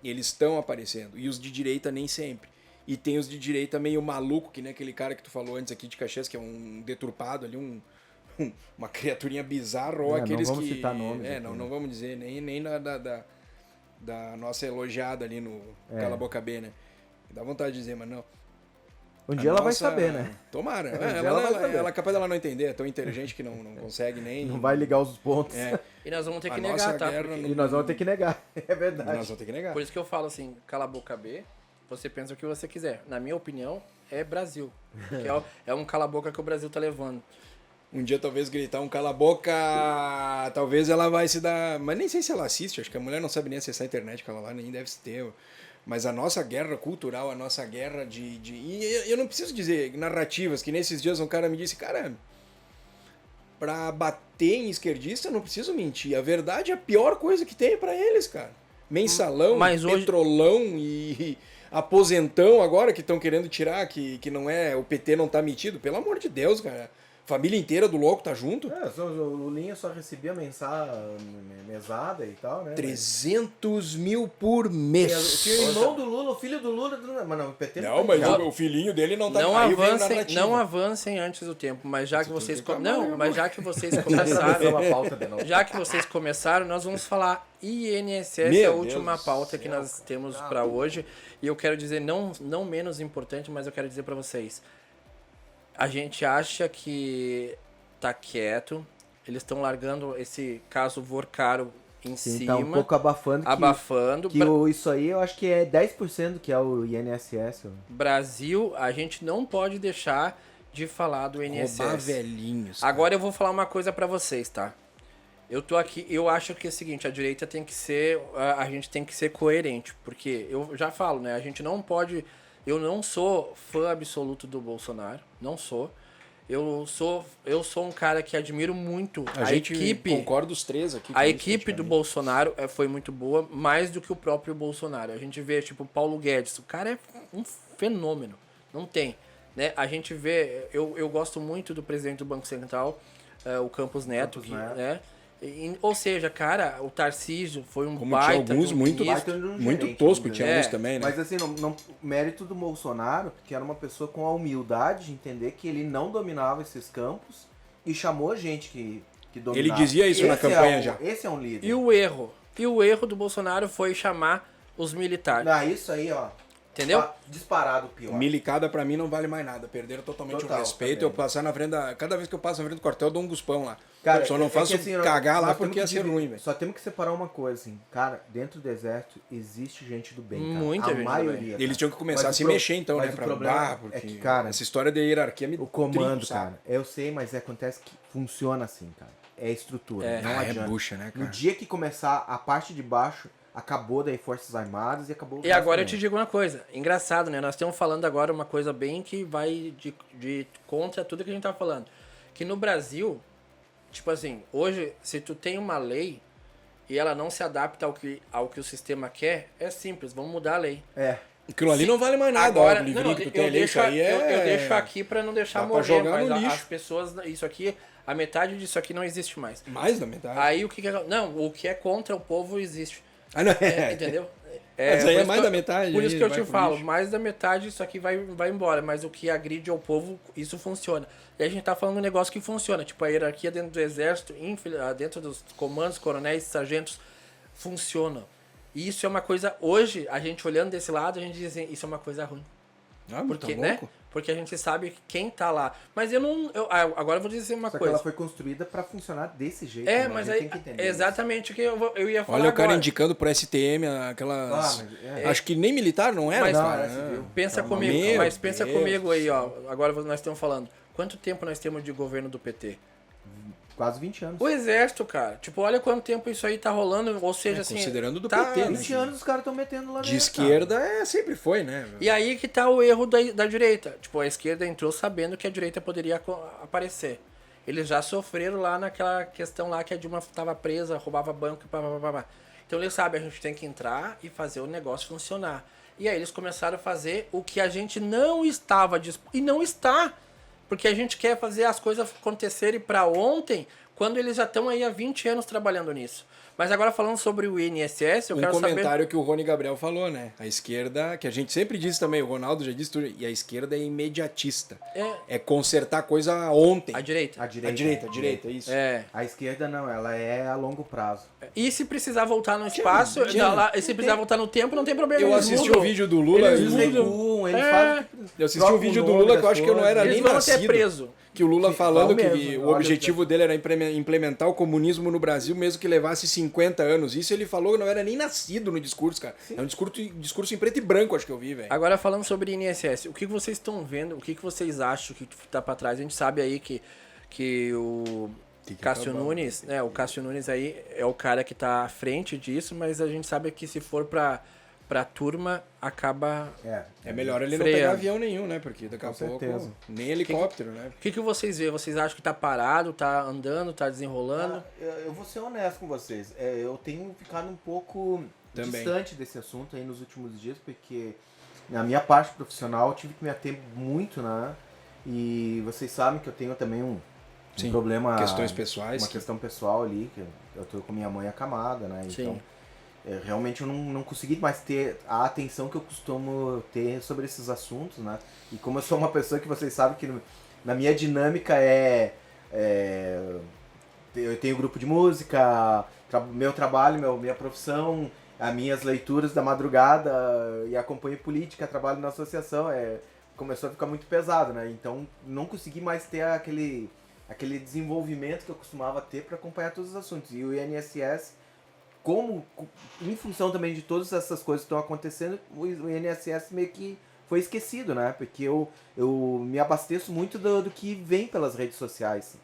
Eles estão aparecendo. E os de direita nem sempre. E tem os de direita meio maluco, que nem aquele cara que tu falou antes aqui de Caxias, que é um deturpado ali, uma criaturinha bizarra, ou aqueles
não vamos
que...
citar nomes aqui,
não
né?
vamos dizer, nem da nossa elogiada ali no Cala a Boca B, né? Dá vontade de dizer, mas não.
Um dia ela vai saber, né?
Tomara.
ela vai saber.
Ela é capaz dela não entender, é tão inteligente que não consegue nem...
Não vai ligar os pontos.
E nós vamos ter que
A
negar,
nossa
tá?
guerra
Porque-
não-
E nós vamos ter que negar. É verdade.
Nós vamos ter que negar.
Por isso que eu falo assim, cala a boca B, você pensa o que você quiser. Na minha opinião, é Brasil. Que é um cala a boca que o Brasil tá levando.
Um dia talvez gritar um cala a boca, talvez ela vai se dar... Mas nem sei se ela assiste, acho que a mulher não sabe nem acessar a internet, que ela lá nem deve ter. Mas a nossa guerra cultural, a nossa guerra E eu não preciso dizer narrativas, que nesses dias um cara me disse, cara, pra bater em esquerdista eu não preciso mentir. A verdade é a pior coisa que tem pra eles, cara. Mensalão,
Mas hoje-
petrolão e aposentão agora que estão querendo tirar, que não é, o PT não tá metido. Pelo amor de Deus, cara. Família inteira do louco tá junto.
O Lulinha só recebia mesada e tal, né?
300 mil por mês.
Tinha o irmão do Lula, o filho do Lula. Mas não, o PT
Não, mas o filhinho dele não tá...
Não
Aí veio a
avancem,
narrativa.
não avancem antes do tempo, mas já que vocês
tem que
não,
acabar,
mas já que vocês
Fazer
começaram,
uma pauta de novo.
já que vocês começaram, nós vamos falar INSS,
Meu
a última
Deus do
pauta que
céu,
nós temos para hoje, e eu quero dizer não menos importante, mas eu quero dizer para vocês. A gente acha que tá quieto, eles estão largando esse caso Vorcaro em
Sim,
cima,
tá um pouco abafando.
abafando.
Isso aí eu acho que é 10% que é o INSS.
Brasil, a gente não pode deixar de falar do INSS.
Roubar velhinhos.
Agora eu vou falar uma coisa pra vocês, tá? Eu tô aqui, eu acho que é o seguinte, a direita tem que ser, a gente tem que ser coerente, porque eu já falo, né, a gente não pode, eu não sou fã absoluto do Bolsonaro, não sou. Eu sou um cara que admiro muito
A gente
equipe.
concorda os três aqui.
A equipe do Bolsonaro foi muito boa, mais do que o próprio Bolsonaro. A gente vê, tipo, o Paulo Guedes, o cara é um fenômeno, não tem, né? A gente vê, eu gosto muito do presidente do Banco Central, o Campos Neto, né? Ou seja, cara, o Tarcísio foi um
Como
baita
tinha alguns
de um
muito,
ministro.
muito
gerente,
tosco,
né?
tinha
É,
uns também, né?
Mas assim, mérito do Bolsonaro, que era uma pessoa com a humildade de entender que ele não dominava esses campos e chamou gente que dominava.
Ele dizia isso na campanha já.
Esse é um líder.
E o erro do Bolsonaro foi chamar os militares.
Isso aí, ó.
Entendeu?
Disparado pior.
Milicada pra mim não vale mais nada. Perderam totalmente
Total,
o respeito.
também.
Eu passar na frente cada vez que eu passo na frente do quartel, eu dou um guspão lá.
Cara,
Só não faço
que assim,
cagar lá
nós
porque ia
temos que
ser ruim, velho.
Só temos que separar uma coisa, assim. Cara, dentro do exército existe gente do bem, cara.
Muita
a
gente do
maioria.
Eles
cara.
tinham que começar a
Mas
se
o pro-
mexer então,
mas
né?
o
Pra
problema
barra, porque
é que, cara,
essa história de hierarquia me
o comando,
tripa, sabe?
cara, eu sei, mas acontece que funciona assim, cara. É estrutura, não
É
adianta.
bucha, né,
No
cara?
dia que começar a parte de baixo, acabou daí Forças Armadas e acabou o
E
resto
agora eu
também.
te digo uma coisa, engraçado, né? Nós estamos falando agora uma coisa bem que vai de contra tudo que a gente tá falando. Que no Brasil, tipo assim, hoje, se tu tem uma lei e ela não se adapta ao que o sistema quer, é simples, vamos mudar a lei.
É.
Aquilo ali não vale mais nada,
Agora,
ó, o livrinho que tu tem
eu
ali,
deixo,
isso aí é...
eu deixo aqui pra não deixar
Dá pra
morrer,
jogar
mas
no
as
lixo.
pessoas, isso aqui, a metade disso aqui não existe mais.
Mais da metade.
Aí o que não, o que é contra o povo existe.
Ah, não,
Entendeu?
Mas aí
por
é
isso
mais
que
da metade,
Por isso
aí
que eu
vai
te
pro
falo,
lixo.
mais da metade isso aqui vai embora, mas o que agride ao povo, isso funciona. E a gente tá falando de um negócio que funciona, tipo a hierarquia dentro do exército, dentro dos comandos, coronéis, sargentos, funciona. E isso é uma coisa, hoje, a gente olhando desse lado, a gente diz assim, isso é uma coisa ruim.
Ah,
Porque,
tá
né?
louco.
Porque a gente sabe quem tá lá. Mas agora eu vou dizer uma
Só que
coisa.
ela foi construída pra funcionar desse jeito.
É,
né?
mas
A gente
aí,
tem que entender isso.
exatamente o que eu ia falar
Olha o cara
agora.
indicando pro STM aquelas...
Ah, mas
Acho que nem militar não era,
Mas-
cara.
Não, era civil.
Pensa
Tá
comigo,
maluco.
mas
Meu
pensa
Deus
comigo aí,
do
ó. Agora nós estamos falando. Quanto tempo nós temos de governo do PT?
Quase 20 anos.
O exército, cara. Tipo, olha quanto tempo isso aí tá rolando. Ou seja, assim.
considerando do
tá,
PT, né?
20 anos os caras estão metendo lá
De
dentro,
esquerda sempre foi, né?
E aí que tá o erro da direita. Tipo, a esquerda entrou sabendo que a direita poderia aparecer. Eles já sofreram lá naquela questão lá que a Dilma tava presa, roubava banco e pá. Então eles sabem, a gente tem que entrar e fazer o negócio funcionar. E aí eles começaram a fazer o que a gente não estava disposto. E não está. Porque a gente quer fazer as coisas acontecerem para ontem, quando eles já estão aí há 20 anos trabalhando nisso. Mas agora falando sobre o INSS, eu quero saber...
comentário que o Rony Gabriel falou, né? A esquerda, que a gente sempre disse também, o Ronaldo já disse tudo, e a esquerda é imediatista. É consertar coisa ontem.
A direita.
A
direita, isso.
É.
A esquerda não, ela é a longo prazo.
E se precisar voltar no espaço, e se precisar voltar no tempo, não tem problema.
Eu
eles
assisti
mudam.
o vídeo do Lula.
Eles recuam, eles fazem...
Eu assisti o vídeo do Lula que eu acho que eu não era
Eles
nem
vão
nascido.
até preso.
Que o Lula falando
igual
que
mesmo,
o
olha,
objetivo dele era implementar o comunismo no Brasil, mesmo que levasse 50 anos. Isso ele falou que não era nem nascido no discurso, cara. É um discurso em preto e branco, acho que eu vi, velho.
Agora falando sobre INSS, o que vocês estão vendo, o que vocês acham que tá pra trás? A gente sabe aí que o Cássio Nunes, né, o Cássio Nunes aí é o cara que tá à frente disso, mas a gente sabe que se for pra turma, acaba...
É melhor ele não
freando.
pegar avião nenhum, né? Porque daqui a
Com
pouco
certeza.
nem helicóptero, né?
O que vocês veem? Vocês acham que tá parado, tá andando, tá desenrolando?
Eu vou ser honesto com vocês. Eu tenho ficado um pouco
Também.
distante desse assunto aí nos últimos dias, porque na minha parte profissional eu tive que me ater muito, né? E vocês sabem que eu tenho também um problema...
Questões pessoais.
Uma questão pessoal ali, que eu tô com minha mãe acamada, né?
Sim.
Então, realmente eu não consegui mais ter a atenção que eu costumo ter sobre esses assuntos, né? E como eu sou uma pessoa que vocês sabem que na minha dinâmica eu tenho grupo de música, meu trabalho, minha profissão, as minhas leituras da madrugada e acompanho política, trabalho na associação, começou a ficar muito pesado, né? Então não consegui mais ter aquele desenvolvimento que eu costumava ter para acompanhar todos os assuntos. E o INSS, em função também de todas essas coisas que estão acontecendo, o INSS meio que foi esquecido, né? Porque eu me abasteço muito do que vem pelas redes sociais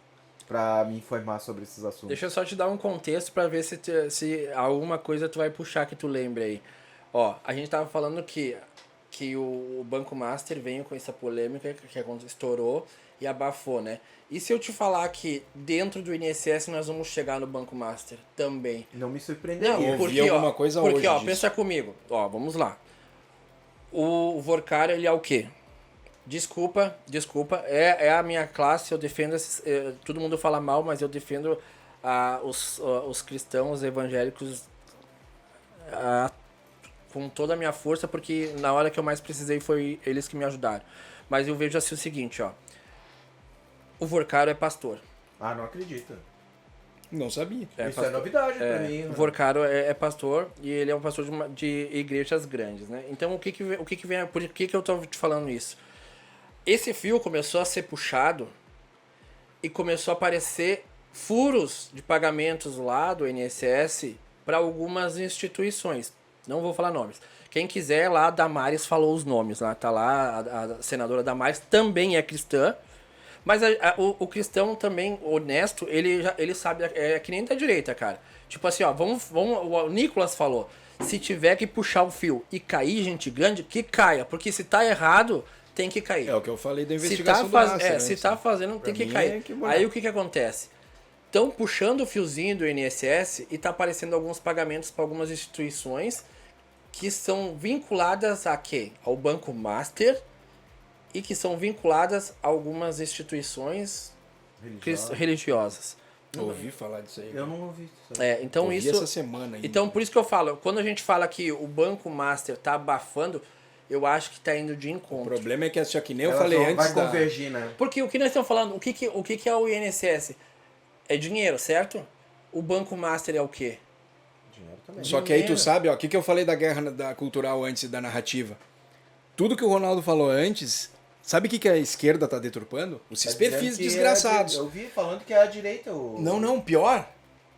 para me informar sobre esses assuntos.
Deixa eu só te dar um contexto pra ver se alguma coisa tu vai puxar que tu lembre aí. Ó, a gente tava falando que o Banco Master veio com essa polêmica que estourou e abafou, né? E se eu te falar que dentro do INSS nós vamos chegar no Banco Master também?
Não me surpreenderia.
Eu vi alguma coisa hoje
Porque, ó,
disso.
pensa comigo. Ó, vamos lá. O Vorkar, ele é o quê? Desculpa. É a minha classe, eu defendo... todo mundo fala mal, mas eu defendo os cristãos evangélicos com toda a minha força, porque na hora que eu mais precisei foi eles que me ajudaram. Mas eu vejo assim o seguinte, ó. O Vorkar é pastor.
Ah, não acredito.
Não sabia.
Isso é novidade pra mim.
O
né?
Vorcaro é pastor e ele é um pastor de igrejas grandes, né? Então o que vem, por que eu tô te falando isso? Esse fio começou a ser puxado e começou a aparecer furos de pagamentos lá do INSS para algumas instituições. Não vou falar nomes. Quem quiser lá, a Damares falou os nomes lá, tá lá, a senadora Damares também é cristã. Mas o cristão também, honesto, ele sabe, é que nem da direita, cara. Tipo assim, ó, o Nicolas falou, se tiver que puxar o fio e cair gente grande, que caia. Porque se tá errado, tem que cair.
É o que eu falei da
Se
investigação
tá,
do Master, né?
se tá fazendo, tem que
mim
cair.
é que molhar.
Aí o que acontece? Estão puxando o fiozinho do INSS e tá aparecendo alguns pagamentos para algumas instituições que são vinculadas a quê? Ao Banco Master e que são vinculadas a algumas instituições religiosas.
Ouvi falar disso aí.
Eu não ouvi isso.
Então
Ouvi
isso.
essa semana ainda.
Então por isso que eu falo, quando a gente fala que o Banco Master tá abafando, eu acho que tá indo de
O
encontro.
problema é que, só que nem eu
Ela
falei
só
antes
vai
da...
convergir, né?
Porque o que nós estamos falando, o que é o INSS? É dinheiro, certo? O Banco Master é o quê?
Dinheiro também.
Só que aí tu sabe, ó, o que eu falei da guerra da cultural antes da narrativa? Tudo que o Ronaldo falou antes, sabe o que a esquerda tá deturpando? Esses
Tá
perfis
dizendo que
desgraçados.
eu vi falando que é a direita.
Não, pior.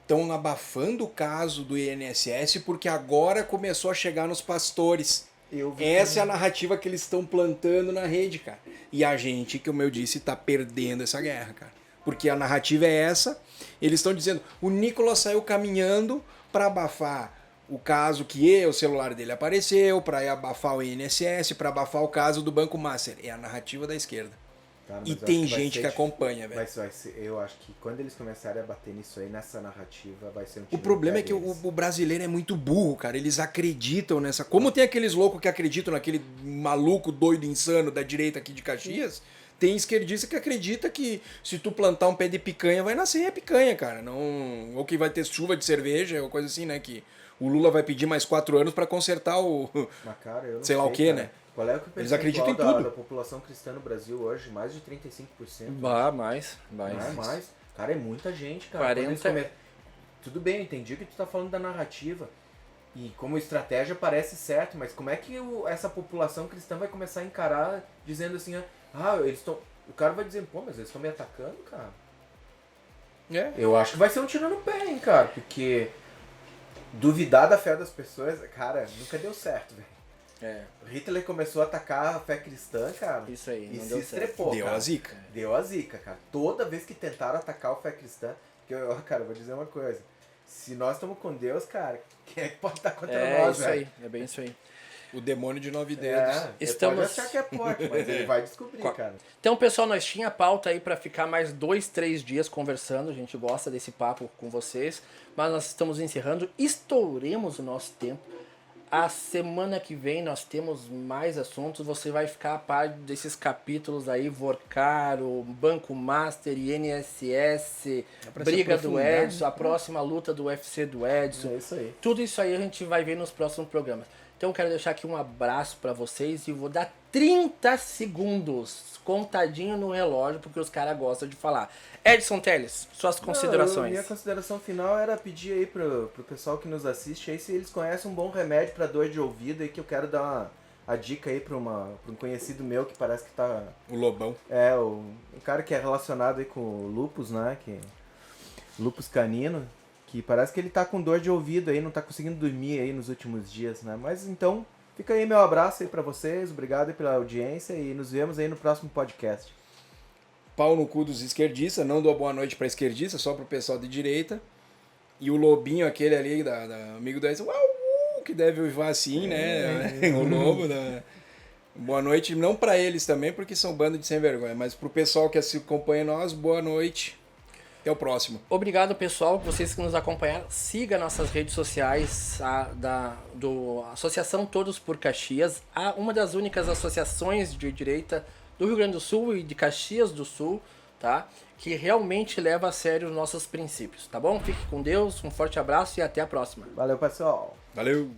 Estão abafando o caso do INSS porque agora começou a chegar nos pastores.
Eu vi
Essa é a narrativa que eles estão plantando na rede, cara. E a gente, como eu disse, tá perdendo essa guerra, cara. Porque a narrativa é essa. Eles estão dizendo, o Nicolas saiu caminhando para abafar o caso que o celular dele apareceu, para abafar o INSS, para abafar o caso do Banco Master. É a narrativa da esquerda.
Cara, mas
E
eu acho
tem
que vai
gente
ser
que
difícil.
acompanha, velho.
Vai ser, eu acho que quando eles começarem a bater nisso aí, nessa narrativa, vai ser um
O
tiro
problema
no
é
pé
que
deles.
o brasileiro é muito burro, cara. Eles acreditam nessa. Como tem aqueles loucos que acreditam naquele maluco doido insano da direita aqui de Caxias, tem esquerdista que acredita que se tu plantar um pé de picanha, vai nascer a picanha, cara. Não... Ou que vai ter chuva de cerveja, ou coisa assim, né? Que o Lula vai pedir mais 4 anos pra consertar o.
Mas, cara, eu não
sei lá o quê,
cara.
né?
Qual é o que
Eles acreditam em
percentual
tudo.
da população cristã no Brasil hoje? Mais de 35%.
Mais.
Não é mais. Cara, é muita gente, cara.
40.
Quando eles come- Tudo bem, eu entendi que tu tá falando da narrativa. E como estratégia parece certo, mas como é que essa população cristã vai começar a encarar dizendo assim, eles estão. O cara vai dizer, pô, mas eles estão me atacando, cara.
É.
Eu acho que vai ser um tiro no pé, hein, cara, porque duvidar da fé das pessoas, cara, nunca deu certo, velho.
É,
Hitler começou a atacar a fé cristã, cara.
isso aí,
E
não
se
deu certo.
estrepou,
Deu
cara.
a zica.
Deu a zica, cara. Toda vez que tentaram atacar a fé cristã, cara, eu vou dizer uma coisa. Se nós estamos com Deus, cara, quem é que pode estar contra
É
nós,
isso
velho?
aí, é bem isso aí.
O demônio de 9 dedos.
É,
Estamos-
ele pode achar que é forte, mas ele vai descobrir, cara.
Então, pessoal, nós tinha pauta aí pra ficar mais 2, 3 dias conversando. A gente gosta desse papo com vocês, mas nós estamos encerrando. Estouremos o nosso tempo. A semana que vem nós temos mais assuntos. Você vai ficar a par desses capítulos aí: Vorcaro, Banco Master, INSS,
pra se
briga do
aprofundar,
Edson, a próxima luta do UFC do Edson.
É isso aí.
Tudo isso aí a gente vai ver nos próximos programas. Então eu quero deixar aqui um abraço pra vocês e vou dar 30 segundos contadinho no relógio, porque os caras gostam de falar. Edson Teles, suas considerações.
Minha consideração final era pedir aí pro pessoal que nos assiste aí se eles conhecem um bom remédio pra dor de ouvido aí, que eu quero dar a dica aí pra um conhecido meu que parece que tá...
O Lobão.
Um cara que é relacionado aí com o lupus, né? Lupus canino. Que parece que ele tá com dor de ouvido aí, não tá conseguindo dormir aí nos últimos dias, né? Mas então, fica aí meu abraço aí pra vocês, obrigado aí pela audiência e nos vemos aí no próximo podcast.
Pau no cu dos esquerdistas, não dou boa noite pra esquerdista, só pro pessoal de direita. E o Lobinho, aquele ali, da amigo da que deve uivar assim, né? O lobo. Boa noite, não pra eles também, porque são bando de sem vergonha, mas pro pessoal que acompanha nós, boa noite. Até o próximo.
Obrigado, pessoal, vocês que nos acompanharam. Siga nossas redes sociais do Associação Todos por Caxias, uma das únicas associações de direita do Rio Grande do Sul e de Caxias do Sul, tá? Que realmente leva a sério os nossos princípios, tá bom? Fique com Deus, um forte abraço e até a próxima.
Valeu, pessoal!
Valeu!